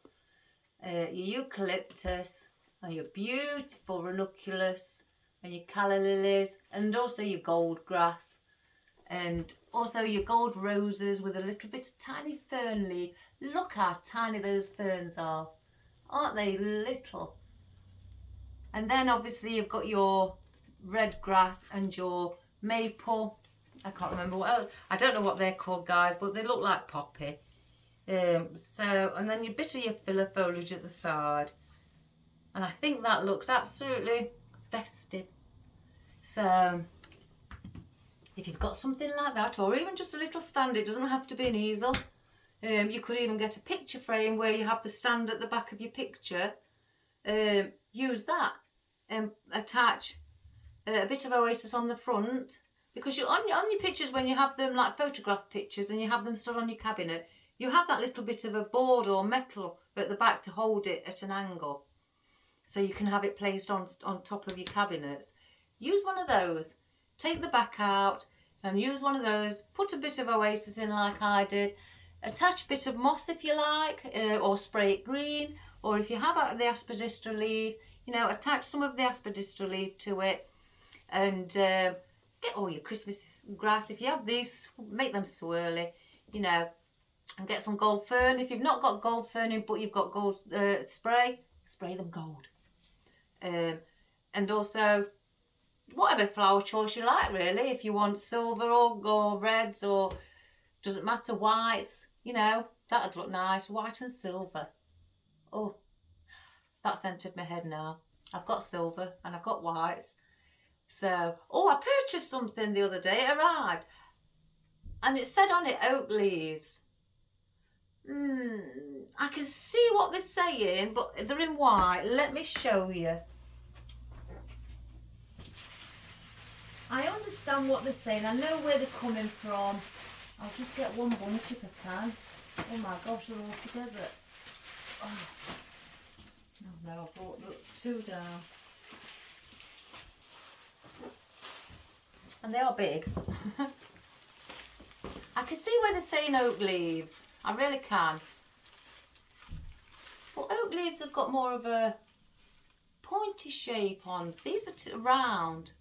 Your eucalyptus, and your beautiful ranunculus, and your calla lilies, and also your gold grass, and also your gold roses with a little bit of tiny fern leaf. Look how tiny those ferns are. Aren't they little? And then obviously you've got your red grass and your maple. I can't remember what else. I don't know what they're called, guys, but they look like poppy. And then your bit of your filler foliage at the side. And I think that looks absolutely festive. So if you've got something like that, or even just a little stand, it doesn't have to be an easel. You could even get a picture frame where you have the stand at the back of your picture. Use that and attach a bit of oasis on the front, because on your pictures, when you have them like photograph pictures and you have them stood on your cabinet, you have that little bit of a board or metal at the back to hold it at an angle, so you can have it placed on top of your cabinets. Use one of those. Take the back out and use one of those. Put a bit of oasis in like I did. Attach a bit of moss if you like, or spray it green, or if you have the aspidistra leaf, attach some of the aspidistra leaf to it, and get all your Christmas grass. If you have these, make them swirly, and get some gold fern. If you've not got gold fern in, but you've got gold spray them gold. And also whatever flower choice you like, really. If you want silver or reds, or doesn't matter, whites, that'd look nice, white and silver. Oh, that's entered my head now. I've got silver and I've got whites. So, I purchased something the other day. It arrived and it said on it oak leaves. I can see what they're saying, but they're in white. Let me show you. I understand what they're saying. I know where they're coming from. I'll just get one bunch if I can. Oh my gosh, they're all together. Oh no, I brought the 2 down. And they are big. I can see where they're saying oak leaves. I really can. But oak leaves have got more of a pointy shape on. These are round.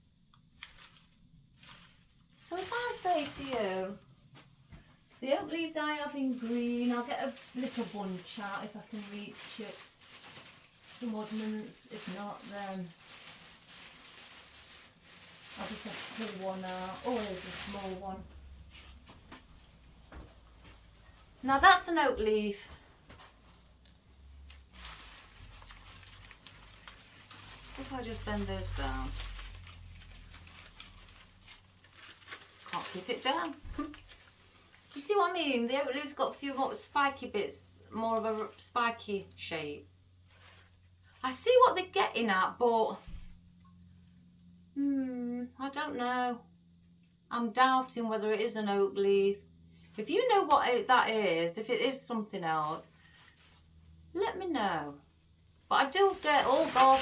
So if I say to you, the oak leaves I have in green, I'll get a little bunch out if I can reach it. Some ornaments, if not then I'll just have to pull one out. Oh, there's a small one. Now that's an oak leaf. If I just bend this down. Can't keep it down. Do you see what I mean? The oak leaf's got a few more spiky bits, more of a spiky shape. I see what they're getting at, but I don't know. I'm doubting whether it is an oak leaf. If you know what that is, if it is something else, let me know. But I do get, oh God.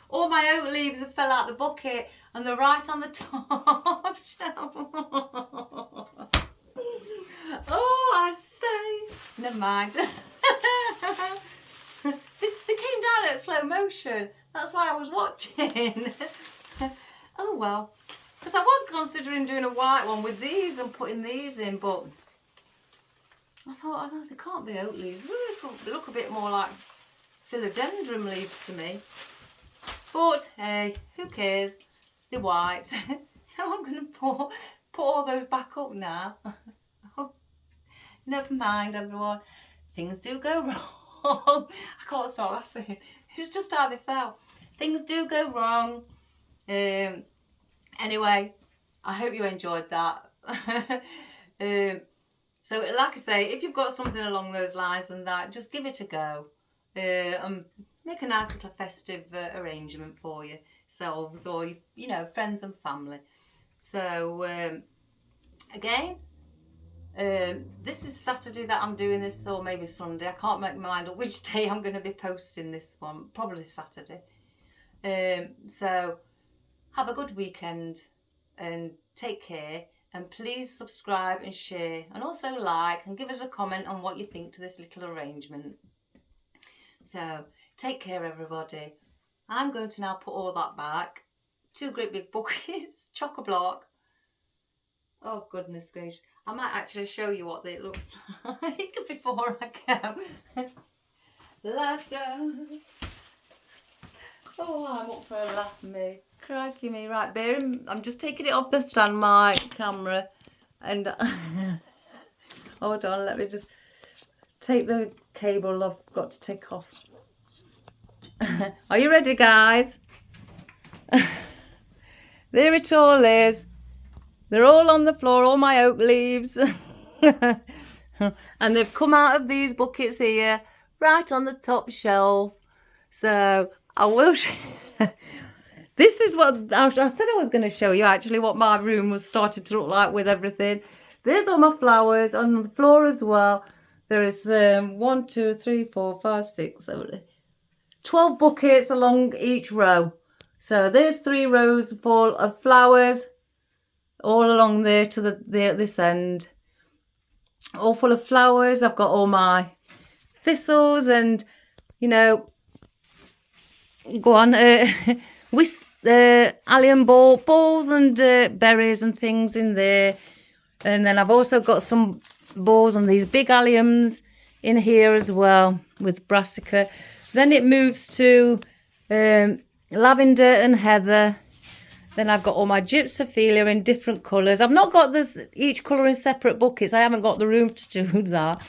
All my oak leaves have fell out the bucket and they're right on the top shelf. Oh, I say. Never mind. They came down at slow motion. That's why I was watching. Oh well. Because I was considering doing a white one with these and putting these in, but I thought, oh, they can't be oak leaves. They look a bit more like philodendron leaves to me. But hey, who cares? They're white. So I'm going to put all those back up now. Oh, never mind, everyone. Things do go wrong. I can't stop laughing. It's just how they felt. Things do go wrong. Anyway, I hope you enjoyed that. So like I say, if you've got something along those lines and that, just give it a go. And make a nice little festive arrangement for yourselves or, you know, friends and family. So again, this is Saturday that I'm doing this, or maybe Sunday. I can't make my mind up which day I'm going to be posting this one. Probably Saturday. So have a good weekend and take care, and please subscribe and share, and also like and give us a comment on what you think to this little arrangement. So take care, everybody. I'm going to now put all that back. 2 great big buckets, chock-a-block. Oh goodness gracious. I might actually show you what it looks like before I go. Laughter. Oh, I'm up for a laugh, me. Crikey me. Right, I'm just taking it off the stand, my camera. And hold on, let me just take the cable I've got to take off. Are you ready, guys? There it all is. They're all on the floor, all my oak leaves. And they've come out of these buckets here, right on the top shelf. So I will this is what I said I was going to show you, actually, what my room was started to look like with everything. There's all my flowers on the floor as well. There is 1, 2, 3, 4, 5, 6, 7, 12 buckets along each row. So there's 3 rows full of flowers all along there to this end. All full of flowers. I've got all my thistles and, you know, go on, allium balls and berries and things in there. And then I've also got some balls on these big alliums in here as well with brassica. Then it moves to lavender and heather. Then I've got all my gypsophilia in different colours. I've not got each colour in separate buckets. I haven't got the room to do that.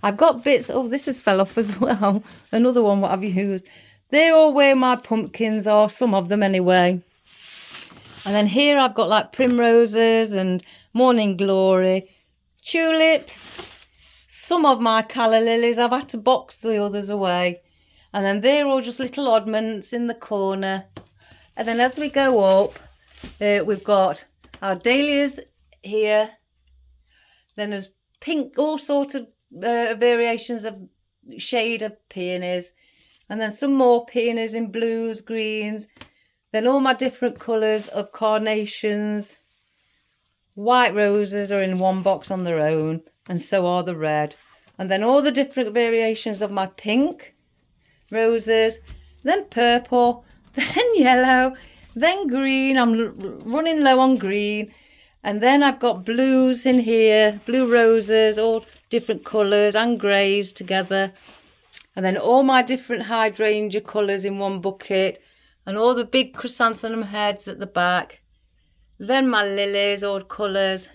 I've got bits. Oh, this has fell off as well. Another one what I've used. They're all where my pumpkins are, some of them anyway. And then here I've got like primroses and morning glory, tulips, some of my calla lilies. I've had to box the others away. And then they're all just little oddments in the corner. And then as we go up, we've got our dahlias here Then there's pink, all sorts of variations of shade of peonies. And then some more peonies in blues, greens. Then all my different colours of carnations. White roses are in one box on their own, and so are the red. And then all the different variations of my pink roses, then purple, then yellow, then green. I'm running low on green. And then I've got blues in here, blue roses, all different colours, and greys together. And then all my different hydrangea colours in one bucket, and all the big chrysanthemum heads at the back. Then my lilies, all colours,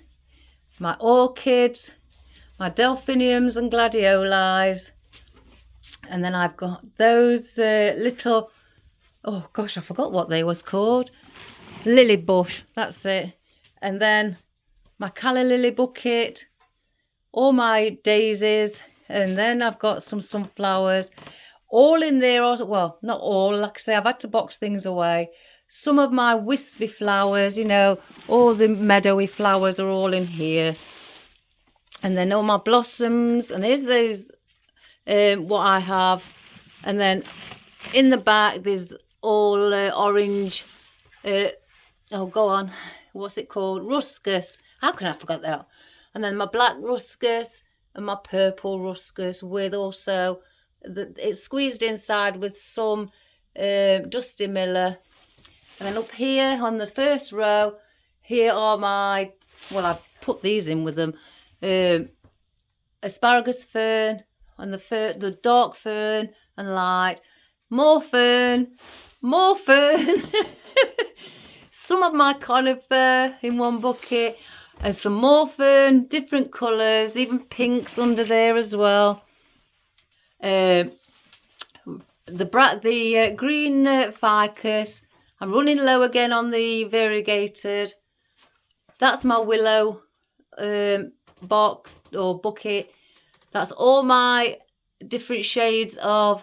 my orchids, my delphiniums and gladiolis. And then I've got those little, oh gosh, I forgot what they was called. Lily bush, that's it. And then my calla lily bucket, all my daisies, and then I've got some sunflowers, all in there. Well, not all, like I say, I've had to box things away. Some of my wispy flowers, you know, all the meadowy flowers are all in here. And then all my blossoms, and here's what I have. And then in the back, there's all orange, oh, go on. What's it called? Ruscus. How can I forget that? And then my black ruscus and my purple ruscus with also, it's squeezed inside with some Dusty Miller. And then up here on the first row, here are my, well, I put these in with them, asparagus fern, and the dark fern and light, more fern, some of my conifer in one bucket, and some more fern, different colours, even pinks under there as well. The green ficus. I'm running low again on the variegated. That's my willow box or bucket. That's all my different shades of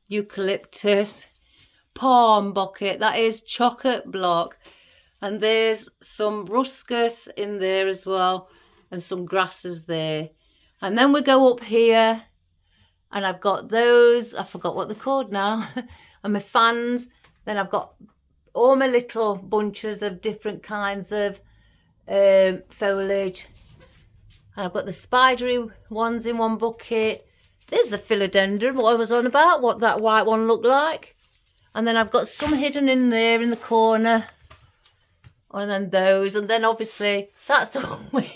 eucalyptus. Palm bucket, that is chocolate block. And there's some ruscus in there as well, and some grasses there. And then we go up here, and I've got those, I forgot what they're called now, and my fans. Then I've got all my little bunches of different kinds of foliage. And I've got the spidery ones in one bucket. There's the philodendron, what I was on about, what that white one looked like. And then I've got some hidden in there in the corner. And then those. And then obviously that's where my,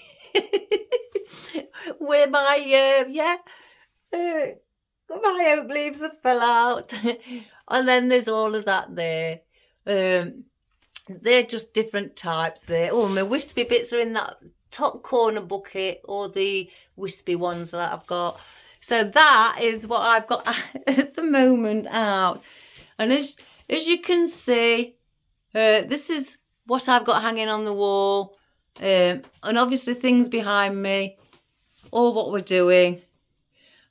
my oak leaves have fell out. And then there's all of that there. They're just different types there. Oh, my wispy bits are in that top corner bucket, or the wispy ones that I've got. So that is what I've got at the moment out. And as you can see, this is what I've got hanging on the wall. And obviously things behind me, all what we're doing.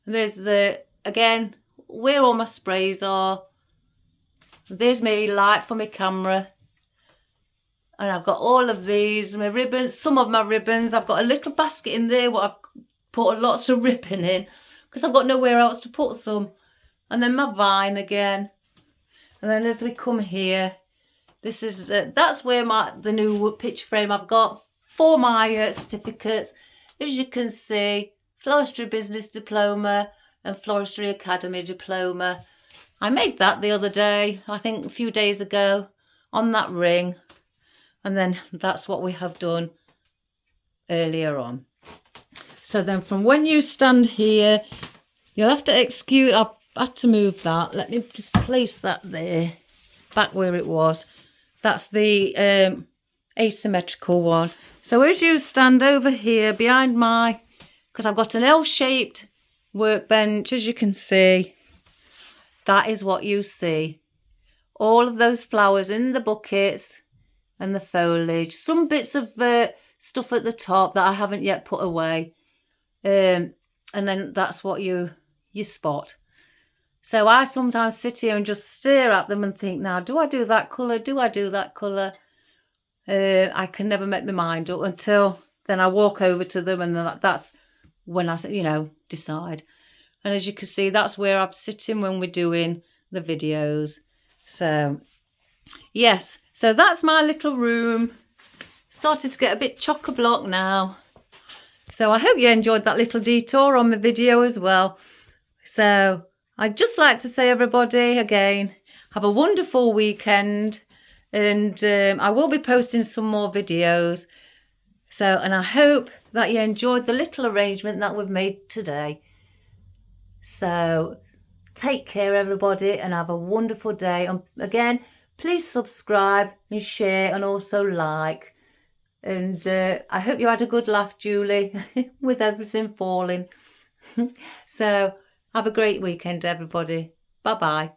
And there's, again, where all my sprays are. There's my light for my camera. And I've got all of these, my ribbons, some of my ribbons. I've got a little basket in there what I've put lots of ribbon in, because I've got nowhere else to put some. And then my vine again. And then as we come here, this is that's where the new picture frame I've got for my certificates. As you can see, Floristry Business Diploma and Floristry Academy Diploma. I made that the other day, I think a few days ago, on that ring. And then that's what we have done earlier on. So then from when you stand here, you'll have to excuse, I've had to move that. Let me just place that there, back where it was. That's the asymmetrical one. So as you stand over here behind because I've got an L-shaped workbench, as you can see, that is what you see. All of those flowers in the buckets and the foliage. Some bits of stuff at the top that I haven't yet put away. And then that's what you spot. So I sometimes sit here and just stare at them and think, now, do I do that colour? Do I do that colour? I can never make my mind up until then I walk over to them, and that's when I, decide. And as you can see, that's where I'm sitting when we're doing the videos. So, yes. So that's my little room. Started to get a bit chock-a-block now. So I hope you enjoyed that little detour on my video as well. So I'd just like to say, everybody, again, have a wonderful weekend. And I will be posting some more videos. So, and I hope that you enjoyed the little arrangement that we've made today. So take care, everybody, and have a wonderful day. And again, please subscribe and share and also like. And I hope you had a good laugh, Julie, with everything falling. So have a great weekend, everybody. Bye-bye.